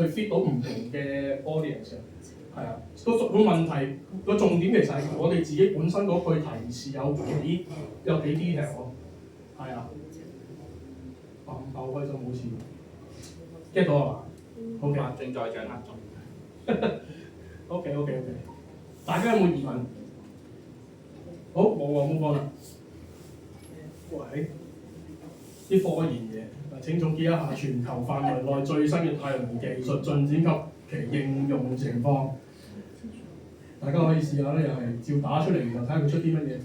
fit 到唔同嘅 audience 嘅。係啊，個問題個重點其實係我哋自己本身嗰句提示有幾 detail 咯。係啊，爆開心好似 get 到係嘛？好嘅，正在掌握中。OK， 大家有冇疑問？好，冇講啦。喂，啲科研嘢嗱，請總結一下全球範圍內最新嘅太陽能技術進展及其應用情況。大家可以試下咧，又係照打出嚟，然後睇下佢出啲乜嘢。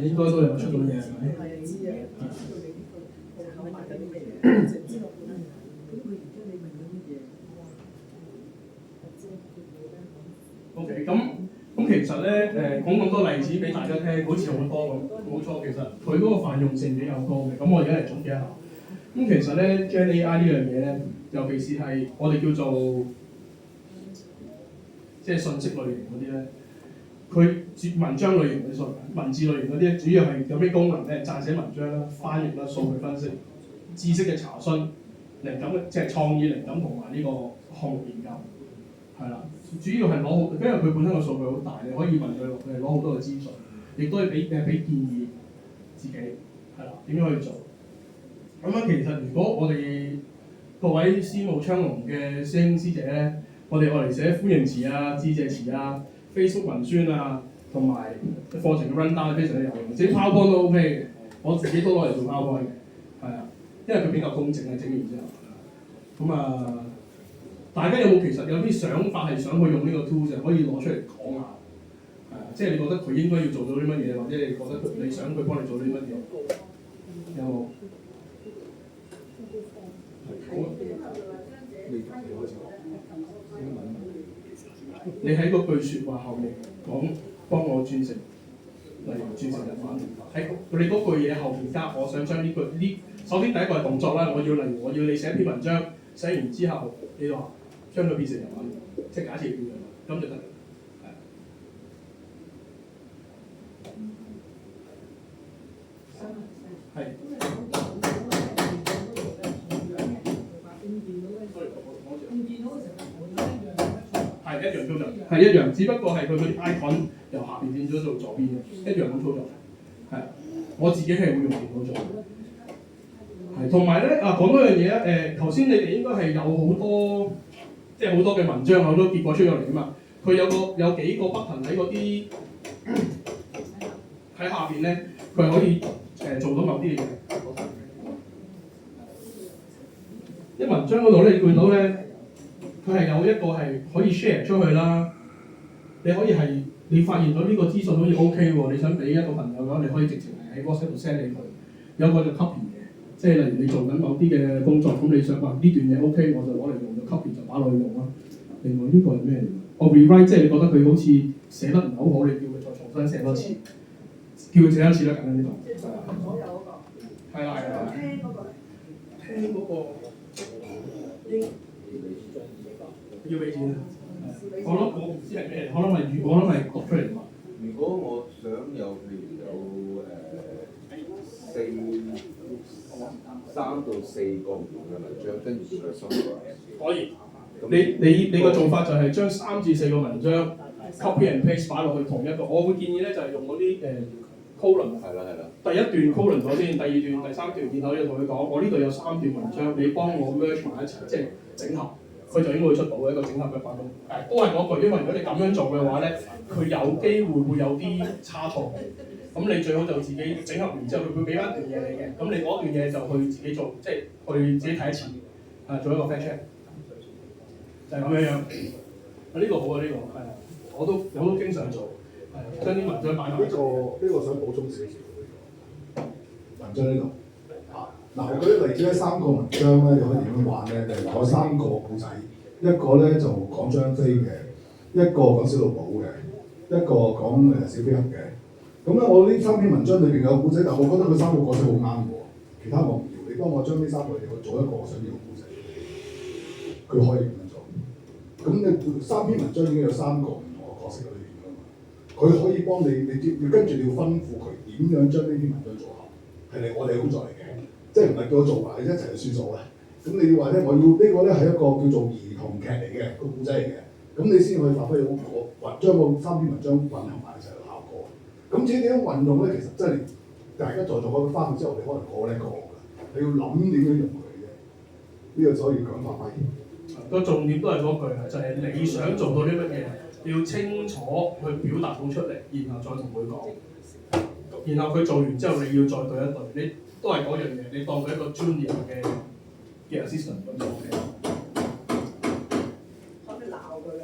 應該都有出到嘢係咪？係啊，知啊，考埋緊啲嘢，直知落本啦。咁佢而家你問緊乜嘢？OK， 咁其實咧講咁多例子俾大家聽，好似好多咁，冇錯，其實佢嗰個泛用性比較高嘅。咁我而家嚟總結一下。咁其實咧 Gen AI 呢樣嘢咧，尤其是係我哋叫做即係信息類型嗰啲咧。佢文章類型嘅文字類型嗰啲，主要係有咩功能咧？撰寫文章啦、翻譯啦、數據分析、知識嘅查詢、靈感即係創意靈感同埋呢個項目研究，係啦。主要係攞好，因為佢本身個數據好大，你可以問佢攞好多嘅資訊，亦都係俾建議自己，係啦，點樣去做。咁樣其實如果我哋各位師母昌隆嘅師兄師姐咧，我哋愛嚟寫歡迎詞啊、致謝詞啊。Facebook 文宣啊，同埋課程嘅 run down 非常之有用，自己 PowerPoint 都 OK 嘅，我自己都攞嚟做 PowerPoint 嘅，係啊，因為佢比較公正嘅整完之後。咁啊，大家有冇其實有啲想法係想去用呢個 tool 就可以攞出嚟講下，係啊，即係你覺得佢應該要做到啲乜嘢，或者你覺得你想佢幫你做啲乜嘢？有冇？你喺嗰句説話後面講幫我轉成，例如轉成日文，喺你嗰句嘢後面加，我想將呢句呢，首先第一個係動作啦，我要你寫一篇文章，寫完之後你話將佢變成日文，即係假設變咗，咁就得。係。係一樣操作，係一樣，只不過係佢嗰啲 icon 由下邊變咗做左邊嘅，一樣咁操作。係，我自己係會用電腦做，係同埋咧講多樣嘢啊頭先你哋應該係有好多即係好多嘅文章好多結果出咗嚟啊嘛，佢有幾個 button 喺嗰啲喺下邊咧，佢係可以做到某啲嘢。啲文章嗰度咧，你見到咧，佢係有一個係可以 share 出去啦。你可以係你發現到呢個資訊好似 OK 喎，你想俾一個朋友嘅話，你可以直情喺 WhatsApp 度 send 俾佢。有個就 copy 嘅，即係例如你做緊某啲嘅工作，咁你想話呢段嘢 OK，我就攞嚟用，就 copy 就擺落去用啦。另外呢個係咩嚟？我 rewrite 即係你覺得佢好似寫得唔係好好，你叫佢再重新寫多次，叫佢寫多次啦，簡單啲講。即係所有嗰個。係啦係啦。聽嗰個咧？聽嗰個要俾錢啊！我唔知係咩，我諗係讀出嚟嘛。如果我想有譬如有3到4個唔同嘅文章，跟住再收落可以。你個做法就係將3至4個文章 copy and paste 擺落去同一個。我會建議咧就係用嗰啲column。係啦。第一段 column 咗先，第二段、第三段，然後你同佢講，我呢度有3段文章，你幫我 merge 埋一齊，即係整合。佢就應該會出到一個整合嘅版本。都係嗰句，因為如果你咁樣做嘅話咧，佢有機會有啲差錯。咁你最好就自己整合完之後，佢會俾翻段嘢你嘅。咁你嗰段嘢就去自己做，即係去自己睇一次，做一個 fact check， 就係咁樣樣。呢個好啊，呢個係啊，我都經常做，係將啲文章擺埋。呢個想補充少少。文章呢度。嗱，我舉啲例子咧，3個文章咧，你可以點樣玩咧？就係有3個故仔，一個咧就講張飛嘅，一個講小老寶嘅，一個講小飛俠嘅。咁咧，我呢3篇文章裏邊有故仔，但係我覺得佢3個角色好啱我，其他我唔要。你幫我將呢3個嘢去做一個我想要嘅故仔，佢可以咁樣做。咁你3篇文章已經有3個唔同嘅角色喺裏邊㗎嘛？佢可以幫你跟住你要吩咐佢點樣將呢篇文章做合，係我哋嘅工作嚟嘅。即係唔係叫我做埋，一齊就算數嘅。咁你要話咧，我要呢個咧係一個叫做兒童劇嚟嘅個故仔嚟嘅，咁你先可以發揮到將個3篇文章混合埋一齊嘅效果。咁至於點樣運用咧，其實真係大家在座嗰翻去之後，你可能個叻過我㗎，你要諗點樣用佢嘅啫。呢個所以講發揮。個重點都係嗰句係，就係你想做到啲乜嘢，你要清楚去表達到出嚟，然後再同佢講。然後佢做完之後，你要再對一對，你都係嗰樣嘢，你當佢一個 junior 嘅 assistant 咁就 OK。可唔可以鬧佢啊？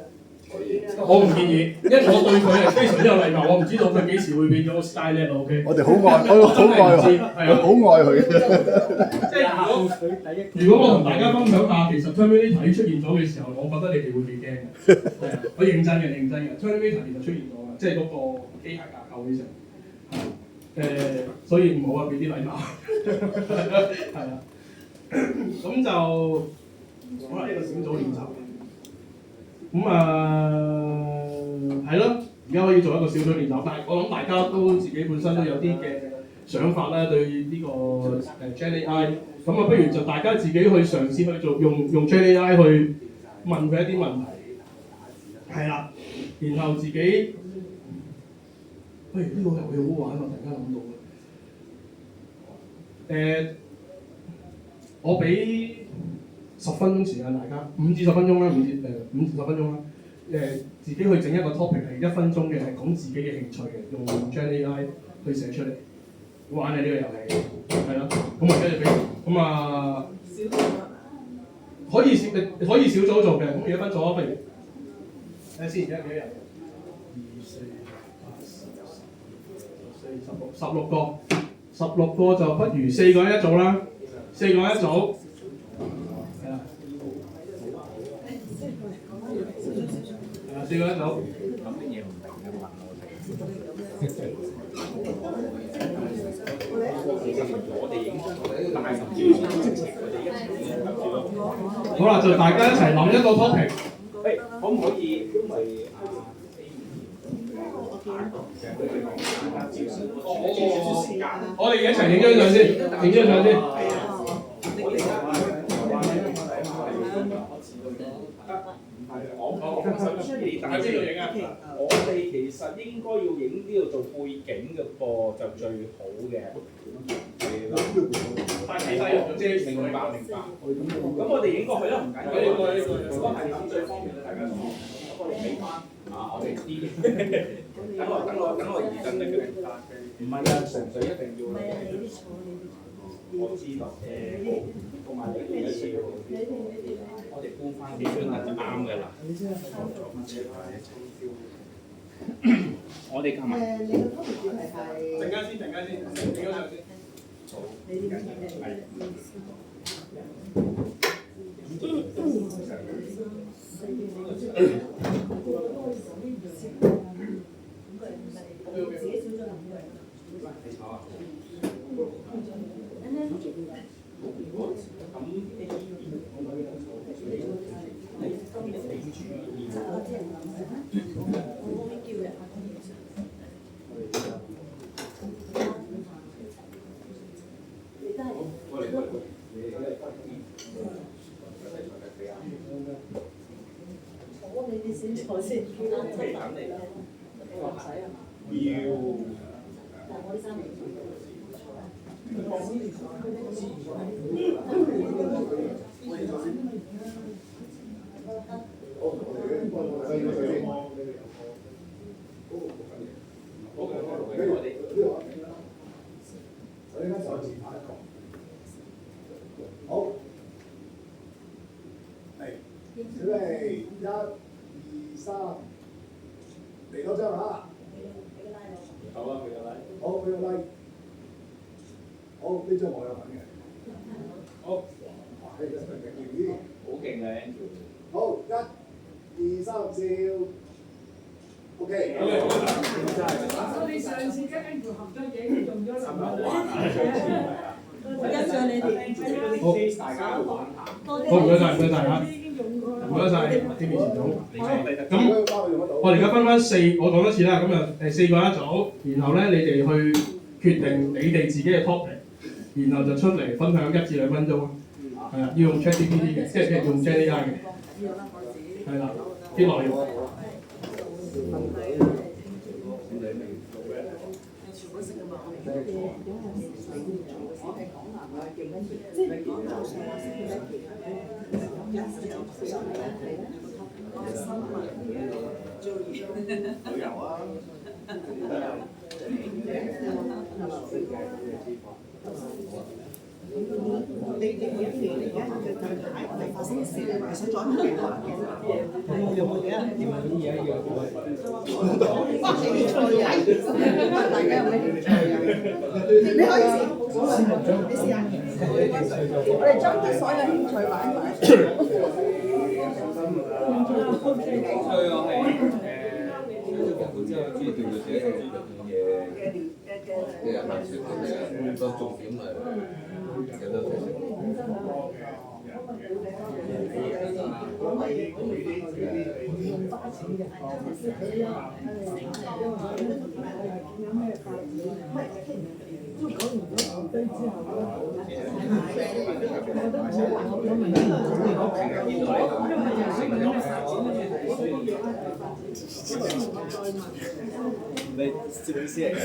我唔建議，因為我對佢係非常之有禮貌，我唔知道佢幾時會變咗 style 咧。OK。我哋好愛，我好愛佢，係啊，好愛佢。即係如果我同大家分享下，其實 Terminator 出現咗嘅時候，我覺得你哋會幾驚嘅。係啊，我認真嘅 Terminator 其實出現咗嘅，即係嗰個機械架構呢成。所以唔好啊，俾啲禮貌。係啊，咁就好啦，呢個小組練習。咁係咯，而家可以做一個小組練習，但係我諗大家都自己本身都有啲嘅想法啦，對呢個Gen AI，咁不如就大家自己去嘗試去做，用 Gen AI 去問佢一啲問題，係啦，然後自己，呢個遊戲好玩啊！突然間諗到我俾10分鐘時間大家，5至10分鐘啦，5至10分鐘啦。自己去整一個 topic 係1分鐘嘅，係講自己嘅興趣嘅，用 Gen AI 去寫出嚟，玩嘅呢個遊戲，係咯。咁啊跟住俾小組可以小組做嘅，咁而家分組啊，不如睇下先，而家幾多人？2、4、8、10、16個，16個就不如4個人一組啦，4個人一組。4個一組。咁啲嘢唔明嘅問我哋影相，大十招，好啦，就大家一齊諗一個 topic。可唔可以？因為我哋一齊影張相先，影張相先。大家邊度影啊？我哋其實應該要影呢度做背景嘅噃，就最好嘅。但其實用咗遮住佢。明白。咁我哋影過去啦，唔緊要。如果係咁最方便大家講。咁我哋俾翻我哋啲。等我移陣力嘅。唔係啊，純粹一定要。我知道同埋你一次我哋搬翻幾張就啱嘅啦。我哋琴日你個 topic 主題係陣間先，影咗相先。你點睇？你哋先坐先，唔使啊。好，嚟，準備1、2、3，嚟多張嚇。好啊，俾個 like。好，俾個 like。好，呢張我有份嘅。好，哇，呢張勁啲。好勁嘅 Andrew。好，1、2、3，笑。OK。我哋上次跟 Andrew 合咗影，用咗係咪好玩啊？欣賞你哋。好，大家玩下。好，唔該晒大家。唔該晒，天面前總。咁我哋而家分翻4，我講多次啦。咁啊4個一組，然後咧你哋去決定你哋自己嘅 topic，然後就出嚟分享1至2分鐘。係啊，要用 ChatGPT 嘅，即係用 Gemini 嘅。係啦，啲內容。全部識㗎嘛？旅遊啊！你而家嘅近排係發生事，你話想再唔記得有冇嘅？大家有咩興趣啊？你可以試，你試下。我哋將啲所有興趣擺埋。之後知道佢寫嘅嘢，即係下次個重點係有得提升。你攝影師嚟嘅，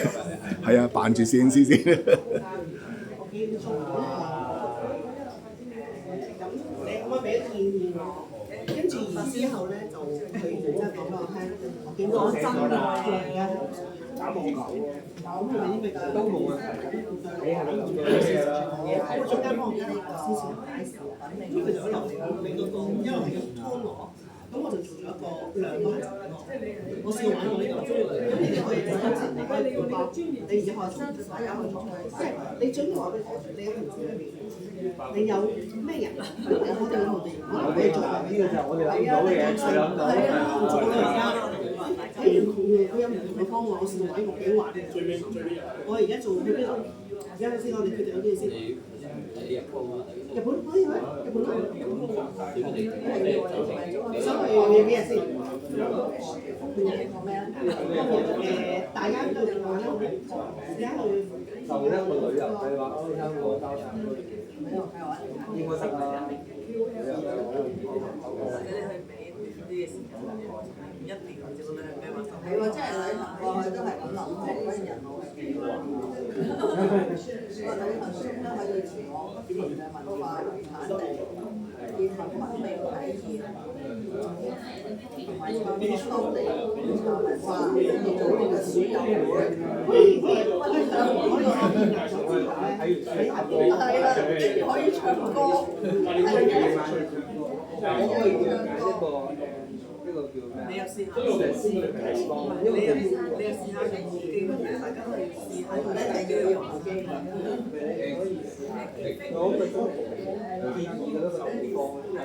係啊，扮住攝影師先。咁你可唔可以俾啲建議我？跟住然之後咧，就佢即係講俾我聽，我見到真嘅打網球，咁係咪啲咩都冇問題？你係諗住咩啦？我中間幫我加呢個先前介紹，咁佢就有留嚟俾嗰個，因為係用拖羅。咁我就做咗一個2個人，我試過玩過呢個，咁你可以做一次，你可以做包，你而家可以做，大家可以做，即係你準備話俾我，你嘅同事裏邊，你有咩人？我哋我哋做呢個就係我哋諗到嘅嘢，佢諗到。係啊，做到而家，睇完佢有唔同嘅方案，我試過玩過幾環。我而家做去邊度？而家先，我哋決定咗啲先。日本可以去，日本咯。想去幾日先？今日講咩啊？大家去邊玩咧？而家去就一個旅遊計劃，歐洲個交叉應該得啦。你去俾啲嘅時間，1年或者覺得係咩話？係喎，真係旅行過去都係咁諗，即係嗰啲人路係幾見過啊？我睇文書咧喺對前往不同嘅文化遺產地，建立文明體驗，同埋創作當地傳統文化，而做呢個書友會。係啦，跟住可以唱歌，呢個叫咩？你又試下，你又試下用部機，大家可以試下，一定要用部機。我咪建議嗰個地方，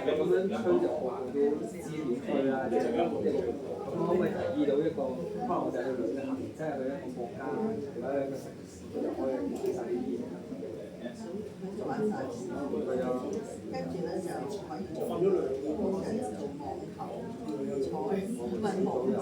咁樣吹就話到資料區啦，即係咁可唔可以提議到一個，可能我哋去旅行，即係去一個國家或者一個城市，就可以睇晒呢啲嘢。玩晒，跟住咧就可以做網球比賽，唔係網球。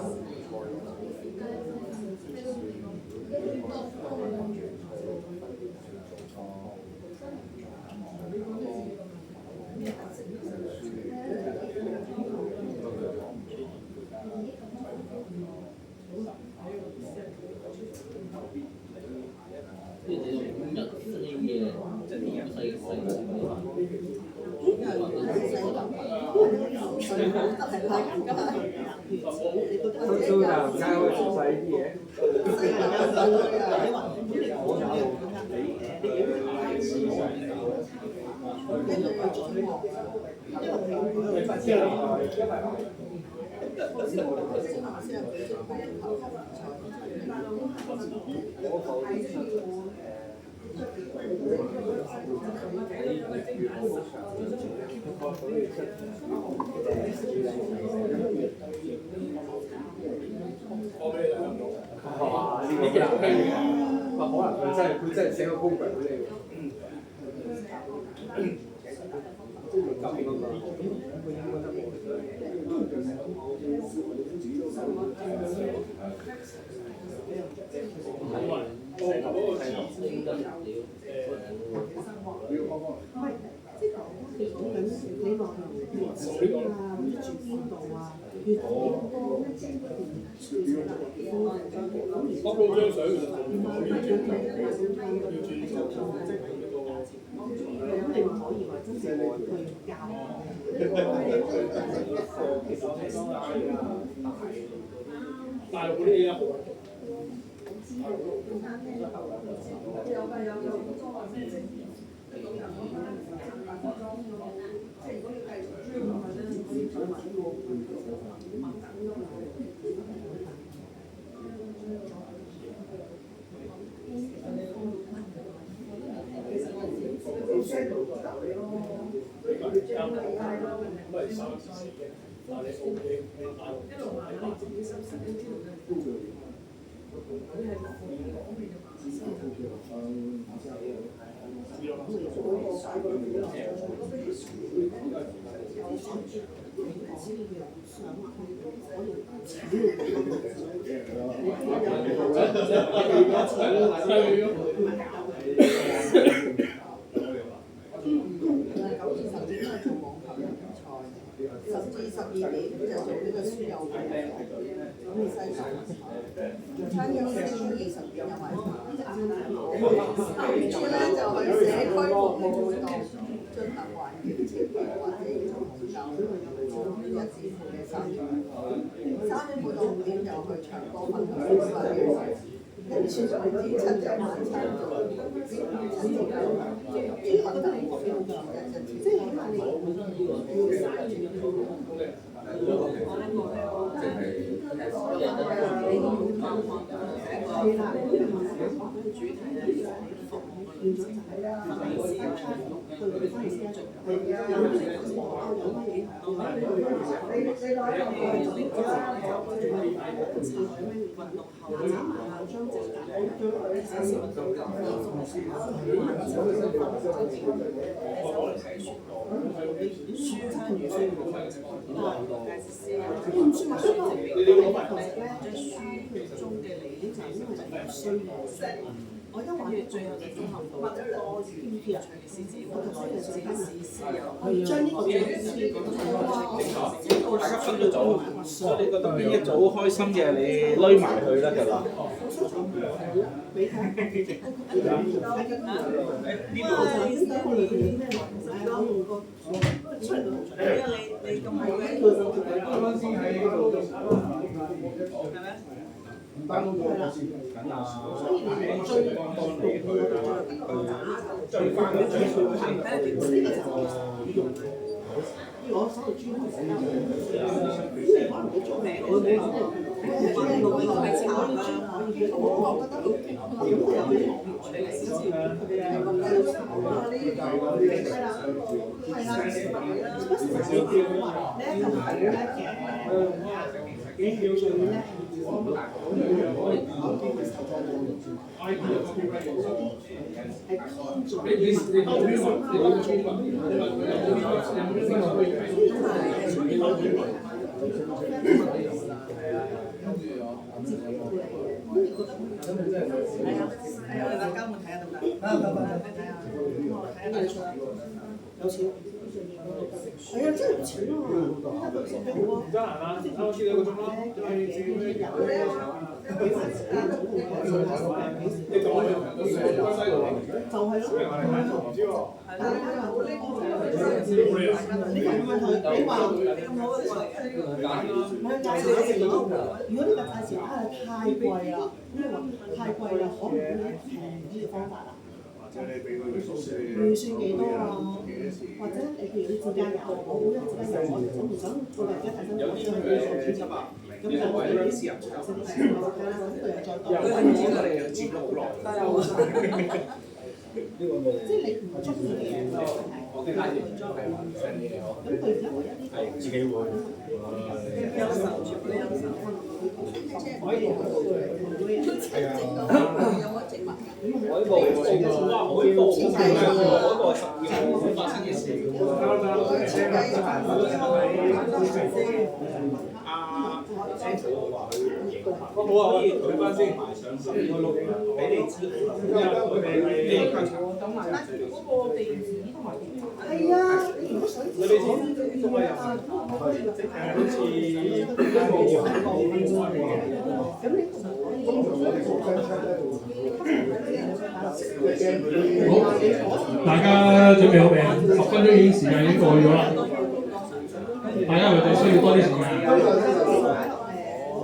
蘇南街可以做細啲嘢。哇！呢個可能佢真係寫個 program 俾你喎。大陸嗰啲嘢好。我一話最後就綜合到多篇嘅詩詞，我同我嘅詩詩有將呢個組大家分咗組，所以你覺得邊一組開心嘅，你攏埋佢得㗎啦。俾睇。呢度就應該我哋咩？我用個出嚟，你咁好嘅，啱啱先喺嗰度，係咪？唔單嗰個事緊啊，所以你追幫你去追翻嗰張相。我手度專門寫啦，可能你做咩？我係慘啦，我覺得咁有啲網頁嚟嘅，係啦，嗰時就叫話呢一個係叻嘅，你叫最叻。有錢。係啊，真係有錢啊！唔得閒啦，啱先2個鐘啦，你講嘅就係咯。你話你咁好嘅如果呢個價錢太貴啦，咩話太貴啦，可唔可以平啲嘅方法啊？預算幾多啊？或者你譬如你自駕遊，我好想自駕遊，我唔想個人家睇身，我想去做主持嘛。咁就我哋啲私人場先睇啦，咁佢又再多。接咗好耐。即係你唔中意嘅嘢就係。咁佢而家唯一啲係自己會。有時候可以係啊。海報，哇！海報好正啊！海報係12號發生嘅事。好啊，可以舉翻先，埋上12個錄影，俾你知。因為佢哋係嗰個地址同埋電話。係啊，你如果想知道，好似咁你好，大家準備好未啊？10分鐘已經時間已經過咗啦。大家係咪最需要多啲時間？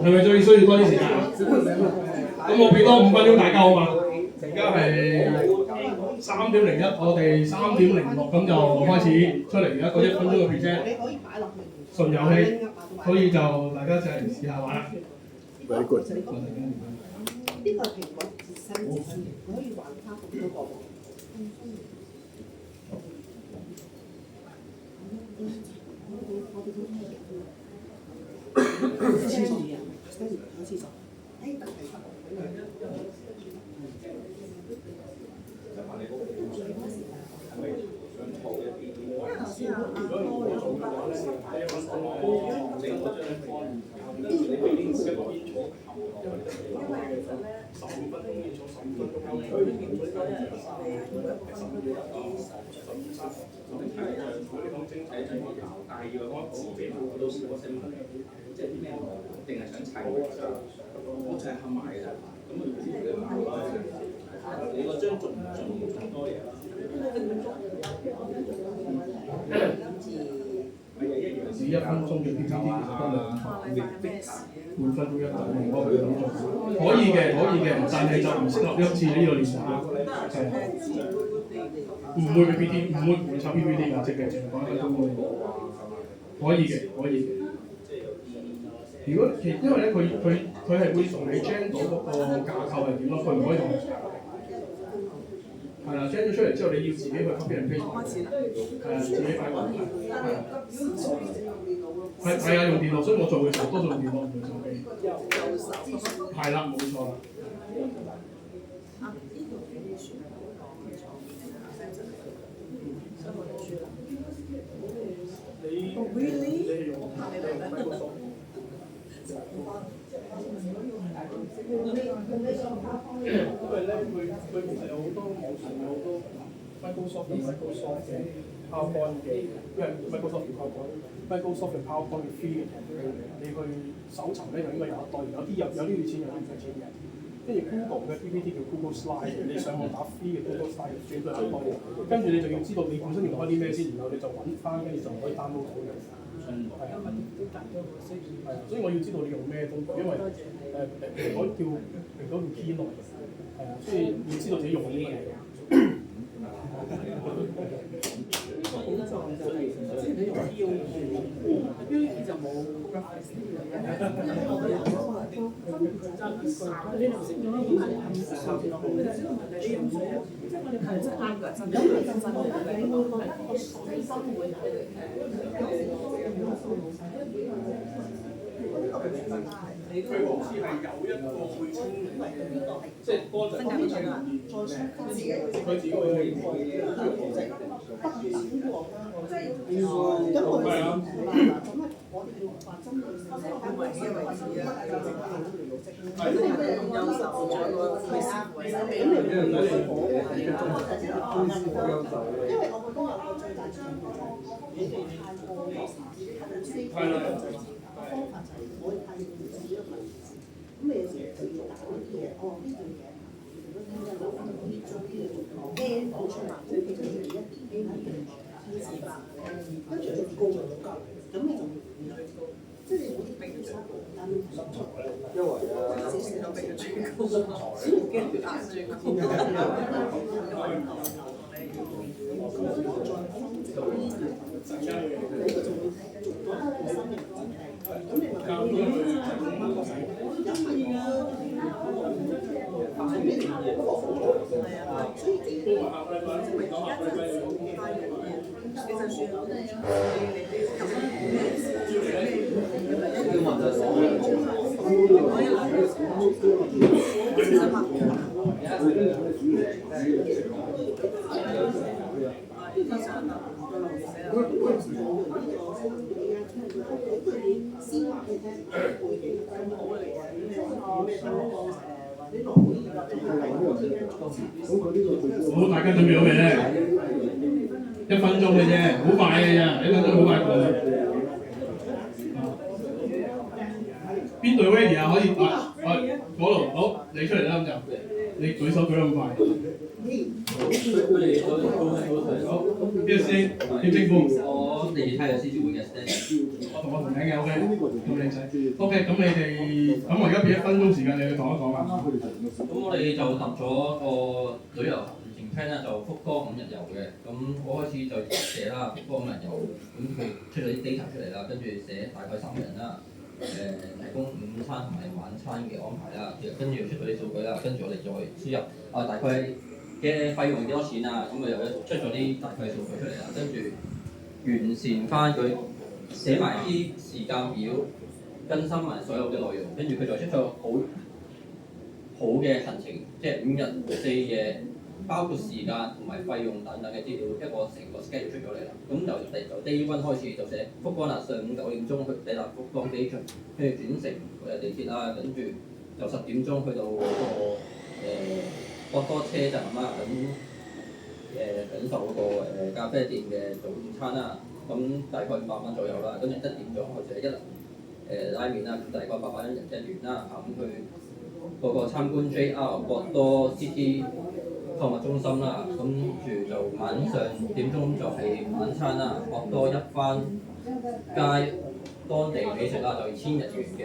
係咪最需要多啲時間？咁我俾多5分鐘大家好嘛？而家係3:01，我哋3:06咁就開始出嚟而家嗰1分鐘嘅 present。純遊戲，所以就大家就嚟試下玩啦。Very good。呢個係蘋果自身，你可以玩翻咁多個。廁所啊，喺廁所。誒，得係。定係想砌我就係冚埋㗎。咁你個張仲多嘢啦。只1分鐘嘅 PPT 其實得2堂，半分鐘一堂，可以嘅，但係就唔適合一次呢個練習啦。唔會 PPT， 唔會插 PPT 㗎，即係講1分鐘可以嘅。如果因為咧，佢係會同你 gen 到嗰個架構係點咯，佢唔可以同係啦 gen 咗出嚟之後，你要自己去 copy and paste， 係啊，自己擺落去，係啊，用電腦，所以我做嘅時候多數用電腦，唔會手機。係啦，冇錯啦。因為咧，佢其實有好多網上有好多 Microsoft 嘅 PowerPoint 嘅，因為 Microsoft 嘅 PowerPoint，Microsoft 嘅 PowerPoint 嘅 free 嘅 template 你去搜尋咧就應該有一堆，有啲要錢，有啲唔使錢嘅。跟住 Google 嘅 PPT 叫 Google Slide，你上網打 free 嘅 Google Slide 選到一堆，跟住你就要知道你本身用開啲咩先，然後你就揾翻，跟住就可以 download 到嘅。係啊，所以我要知道你用咩工具，因為蘋果叫 Keynote， 係啊，所以要知道自己用緊啲乜嘢。就冇。佢好似係有一個會清理，即係多陣佢自己會好，大家準備好未咧？1分鐘嘅啫，好快嘅啫，1分鐘好快過。邊隊 ready 啊？可以嗰度好，你出嚟啦咁就，你舉手舉得咁快。好，邊個師兄？點稱呼？我哋睇下獅子會嘅 stand。我同名嘅 OK，咁靚仔。OK，咁你哋，咁我而家俾1分鐘時間你去講一講啊。咁我哋就搭咗個旅遊行程 plan 啦，就福岡5日遊嘅。咁我開始就寫啦，福岡5日遊，咁佢出咗啲 data 出嚟啦，跟住寫大概3個人啦。提供午餐同埋晚餐嘅安排啦，跟住出咗啲數據啦，跟住我哋再輸入大概嘅費用幾多錢啊，咁又出咗啲大概數據出嚟啦，跟住完善翻佢寫埋啲時間表，更新埋所有嘅內容，跟住佢就出咗好嘅行程，即係5日4夜，包括時間同埋費用等等嘅資料，一個成個 schedule 出咗嚟啦。咁由 day 1開始就寫福岡啦，上午9點鐘去抵達福岡機場，跟住轉乘地鐵啦，跟住就10點鐘去到嗰個博多車站啦，咁享受嗰個咖啡店嘅早午餐啦，咁大概500蚊左右啦，跟住1點鐘去食一拉麵啦，大概800蚊1元啦，咁去嗰個參觀 JR 博多 City 購物中心啦，跟住就晚上6點鐘就係晚餐啦，博多一番街當地美食啦，就2000日元嘅。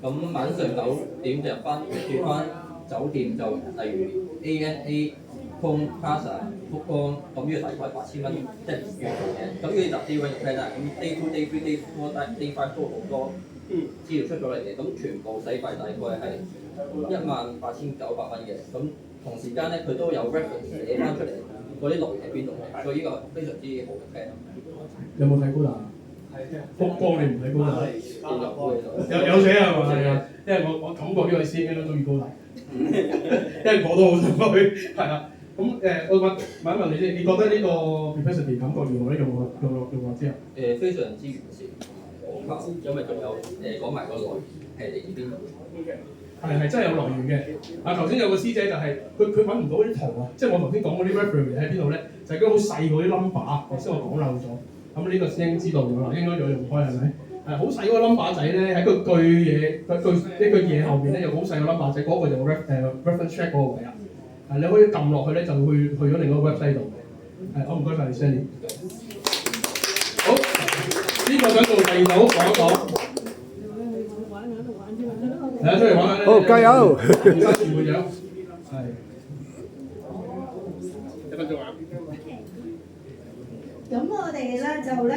咁晚上9點就入翻酒店，就例如 ANA Plaza 福岡，咁呢個大概8000蚊1月做嘅。咁呢個就 Day 1嘅 plan 啦，咁 Day 2、Day 3、Day 4、Day 5都好多資料出咗嚟嘅，咁全部使費大概係18900蚊嘅。咁同時間咧，佢都有 reference 寫翻出嚟嗰啲來源喺邊度嘅，所以呢個非常之好嘅 plan。有冇睇高達？福岡你唔睇高達？有寫係嘛？係啊，因為我感覺呢位師兄都中意高達，因為我都好想去，係啦。咁我問一問你先，你覺得呢個 capacity 感覺如何咧？用過之後？非常之完善同埋可靠，因為仲有講埋個來源係嚟自邊度。係真係有來源嘅。頭先有個師姐就係佢揾唔到啲圖啊，即係我頭先講嗰啲 reference 喺邊度咧？就係嗰啲好細嗰啲 number，頭先我講漏咗。咁呢個師兄知道㗎啦，應該有用開係咪？好細嗰個 number 仔咧，喺個句嘢呢句嘢後面咧有好細個 number 仔，嗰個就reference check 嗰個位啊。你可以撳落去咧，就會去咗另一個 website 度。好唔該晒你 Sandy。好，呢個想做第二組講一講。係啊，出嚟玩下。好，加油！而家全部樣係1分鐘啊。咁我哋咧就咧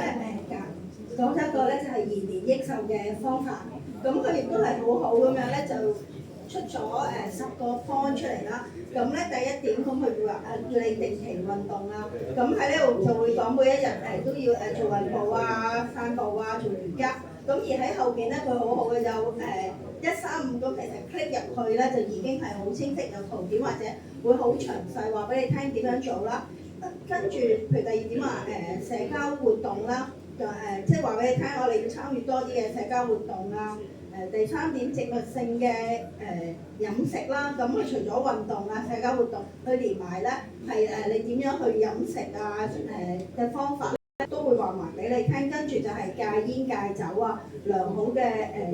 講一個咧就係延年益壽嘅方法。咁佢亦都係好好咁樣咧，就出咗10個方出嚟啦。咁咧第一點，咁佢會話叫你定期運動啊。咁喺呢度就會講每一日都要做運步啊、散步啊、做瑜伽。咁而喺後邊咧，佢好好嘅有135咁，其實 click 入去咧就已經係好清晰有圖片，或者會好詳細話俾你聽點樣做啦。跟住譬如第二點話社交活動啦，即係話俾你聽，我哋要參與多啲嘅社交活動啊。第三點植物性嘅飲食啦，咁佢除咗運動啊、社交活動，佢連埋咧係你點樣去飲食啊嘅方法都會話埋俾你聽。跟住就係戒煙戒酒啊，良好嘅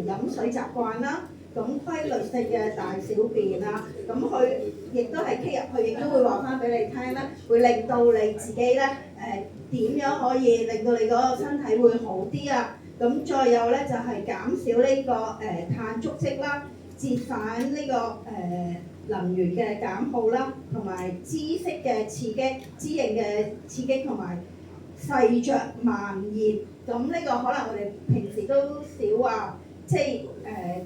飲水習慣啦，咁規律性嘅大小便啊，咁佢亦都係 key 入去，亦都會話翻俾你聽咧，會令到你自己咧點樣可以令到你嗰個身體會好啲啊。咁再有咧就係減少呢個碳足跡啦，節省呢個能源嘅減耗啦，同埋姿息嘅刺激、姿型嘅刺激同埋細嚼慢咽。咁呢個可能我哋平時都少話，即係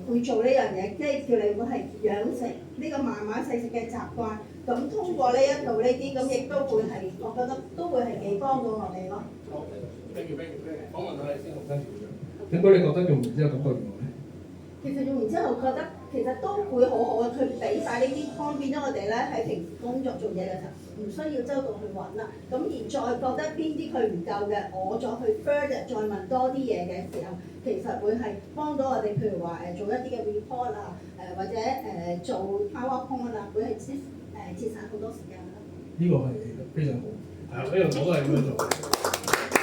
會做呢樣嘢，即係叫你會係養成呢個慢慢細食嘅習慣。咁通過呢一度呢啲，咁亦都會係，我覺得都會係幾幫到我哋咯。thank you，訪問下你先，洪生處長。點解你覺得用完之後感覺如何咧？其實用完之後覺得其實都會好好嘅，佢俾晒呢啲方便咗我哋咧喺平時工作做嘢嘅時候，唔需要周到去揾啦。咁而再覺得邊啲佢唔夠嘅，我再去 further 再問多啲嘢嘅時候，其實會係幫到我哋，譬如話做一啲嘅 report 啊，或者做 PowerPoint 啊，會係節省好多時間啦。呢個係非常好，係啊，呢個我都係咁樣做。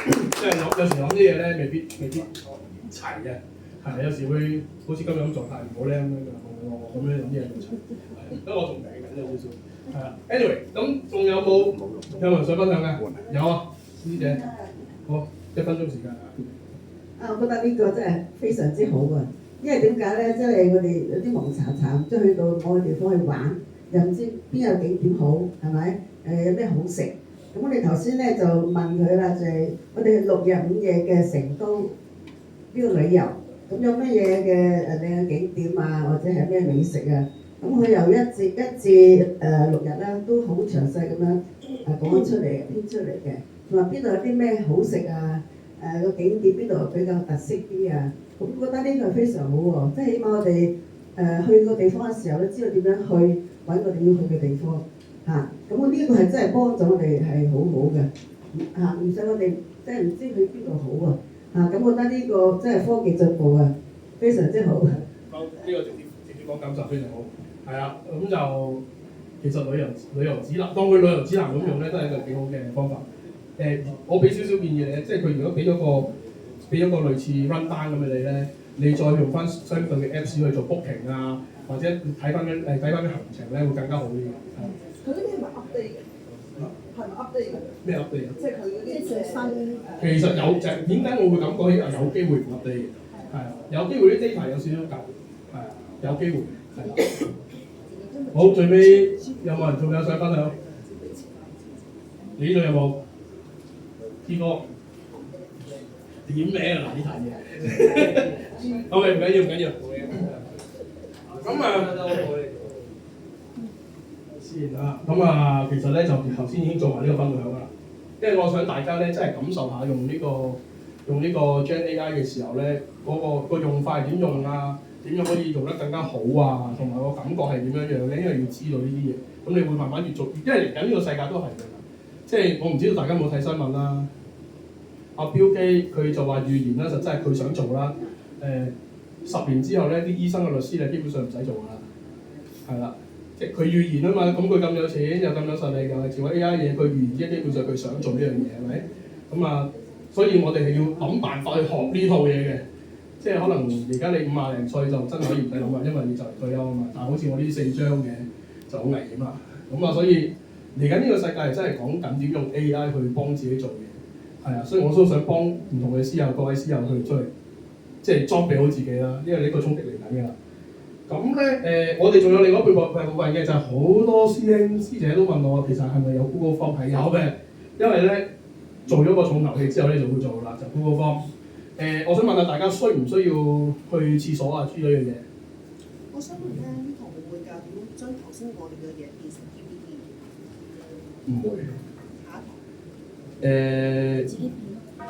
即係有時諗啲嘢咧，未必齊嘅，係有時會好似今日咁狀態唔好咧咁樣咁樣諗啲嘢冇齊，不過我仲明緊有少少，係啊。anyway， 咁仲有冇人想分享嘅？有啊，師姐，好1分鐘時間。我覺得呢個真係非常之好啊！因為點解咧？即係我哋有啲忙查查，即係去到某個地方去玩，又唔知邊有景點好，係咪？有咩好食？咁我哋頭先咧就問佢啦，就係我哋6日5夜嘅成都呢個旅遊，咁有乜嘢嘅靚嘅景點啊，或者係咩美食啊？咁佢由1至6日啦，都好詳細咁樣講出嚟、編出嚟嘅，同埋邊度有啲咩好食啊？個景點邊度比較特色啲啊？咁覺得呢個係非常好喎，即係起碼我哋去個地方嘅時候咧，知道點樣去揾我哋要去嘅地方。咁我呢個係真係幫咗我哋係好好嘅，唔使我哋即係唔知去邊度好啊，咁我覺得呢個真係科技進步啊，非常之好。呢個直接講感受非常好，係啊，咁就其實旅遊指南，當佢旅遊指南咁用咧，都係一個幾好嘅方法。我俾少少建議你咧，即係佢如果俾咗個類似 run down 咁嘅你咧，你再用翻相對嘅 Apps 去做 booking 啊，或者睇翻啲行程咧，會更加好啲嘅。佢呢啲係咪 update 嘅？係咪 update 嘅？咩 update 啊？即係佢嗰啲最新。其實有就係點解我會咁講？有機會唔 update 嘅，係啊，有機會啲 data 有少少舊，係啊，有機會係啦。好，最尾有冇人仲有想分享？你呢度有冇？T 哥點名啊！呢壇嘢。OK，唔緊要。咁咁啊，其實咧就頭先已經做埋呢個分享啦。因為我想大家咧真係感受下用呢個 Gen AI 嘅時候咧，嗰個用法係點用啊？點樣可以用得更加好啊？同埋個感覺係點樣樣咧？因為要知道呢啲嘢，咁你會慢慢越做，因為嚟緊呢個世界都係嘅。即係我唔知道大家有冇睇新聞啦。阿標基佢就話預言啦，就真係佢想做啦。10年之後咧，啲醫生嘅律師咧基本上唔使做啦。係啦，即係佢預言啊嘛，咁佢咁有錢又咁有實力又係做 AI 嘢，佢預言即係基本上佢想做呢樣嘢係咪？咁啊，所以我哋係要諗辦法去學呢套嘢嘅。即係可能而家你50零歲就真係可以唔使諗啊，因為你就嚟退休啊嘛。但係好似我呢4張嘅就好危險啦。咁啊，所以嚟緊呢個世界係真係講緊點用 AI 去幫自己做嘢，係啊，所以我都想幫唔同嘅師友、各位師友去出嚟，即係裝備好自己啦，因為呢個衝擊嚟緊㗎啦。咁咧我哋仲有另外一部分嘅就係好多師兄師姐都問我，其實係咪有 Google Form？ 係有嘅，因為咧做咗個重頭戲之後咧就會做啦，就 Google Form。我想問下大家需唔需要去廁所啊？諸類嘢。我想問咧，呢堂會教點樣將頭先我哋嘅嘢變成 PPT？ 唔會。下一堂。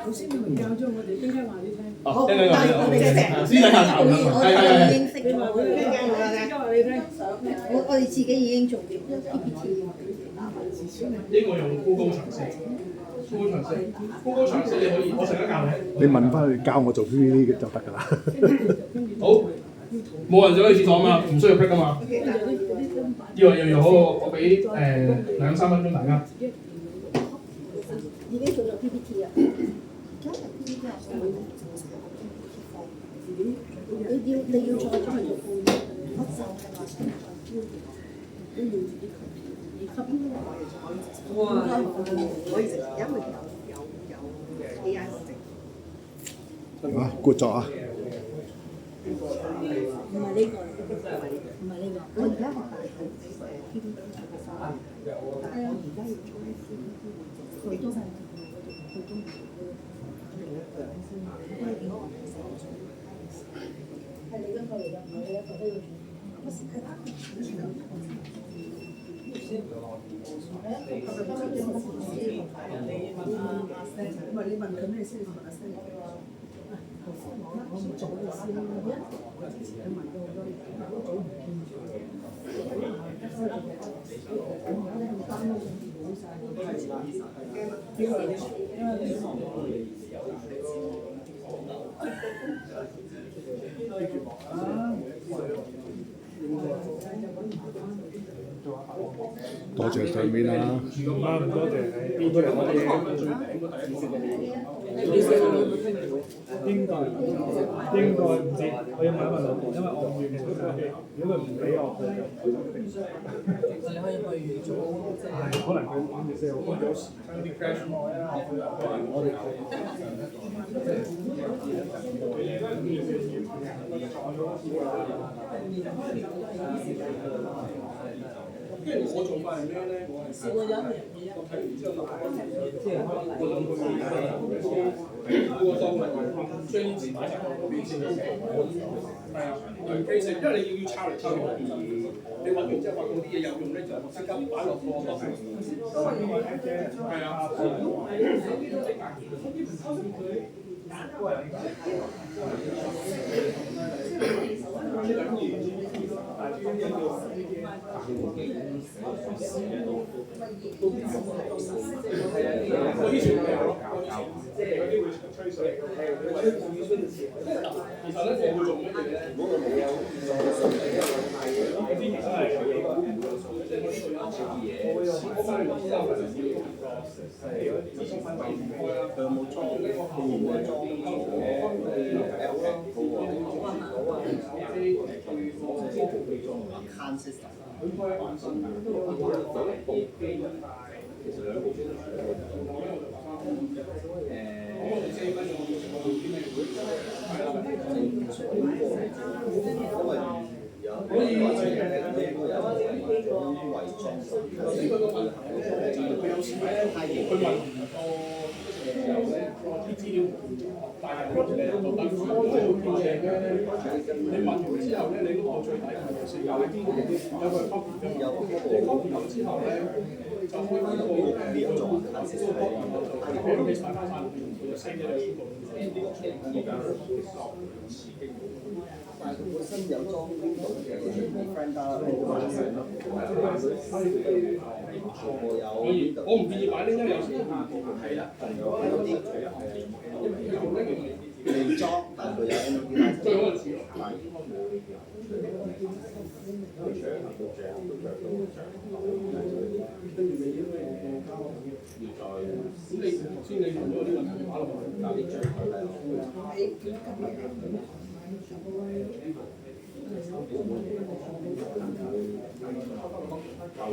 頭先你咪教咗我哋，點解話你聽？好，聽我哋私底下談㗎嘛。已經識咗，我哋自己已經做咗 PPT。呢個用 Google 長式 ，Google 長式你可以，我成日教你。你問翻佢教我做 PPT 嘅就得㗎啦。好，冇人想去廁所啊嘛，唔需要 pick 啊嘛。要好，我俾2-3分鐘大家。已經做咗 PPT 啊。你要再做係做哇！可以直，因為有 AI 直。啊，good 作啊！唔係呢個，唔係呢個。我而家學大係PPT 但係我而家要做佢都係佢中意係你嗰個嚟㗎，唔係你一個都要做。唔係你問佢咩先？你問阿 Sir。我唔做嘅先，我之前問咗好多嘢，我早唔見咗。多謝上面啦。唔多謝你，邊個嚟？我哋最頂嗰第一個應該唔知，我要問一問老婆，因為我唔願意。如果佢唔俾我，你可以去做，可能佢諗住4號風有時有啲 crash 我哋跟住我做法係咩咧？我係試過有一樣嘢，我睇完之後即係我諗佢嗰個當係將啲字擺晒落嗰邊先。係啊，其實因為你要抄嚟抄去，你揾完之後發覺啲嘢有用咧，就即刻擺落個當係。係啊。我以前係有，即係有啲會吹水，其實咧我會做乜嘢咧？如果佢冇有，嗰啲其實係有幾個即係我呢度有一條嘢，我翻嚟之後就要係資訊分開啦。佢有冇裝？佢有冇裝？Can system。佢開一萬新，其實2部機都係我哋4分鐘我做啲咩？係啦，可以佢有時咧，佢問啲資料，但係佢覺得做嘢咧，你問完之後咧，你嗰個最底係有4有個 copy 㗎嘛，你 copy 完之後咧，就開翻個變咗，俾佢擺翻曬，就升咗兩個。但係佢本身有裝 Windows 嘅 friend 我唔建議擺呢張有先。係啦，未裝，但係佢有 NLP 最好係自跟住你應該交落去。要再咁你頭先你問咗呢個題打落去，打啲醬佢係。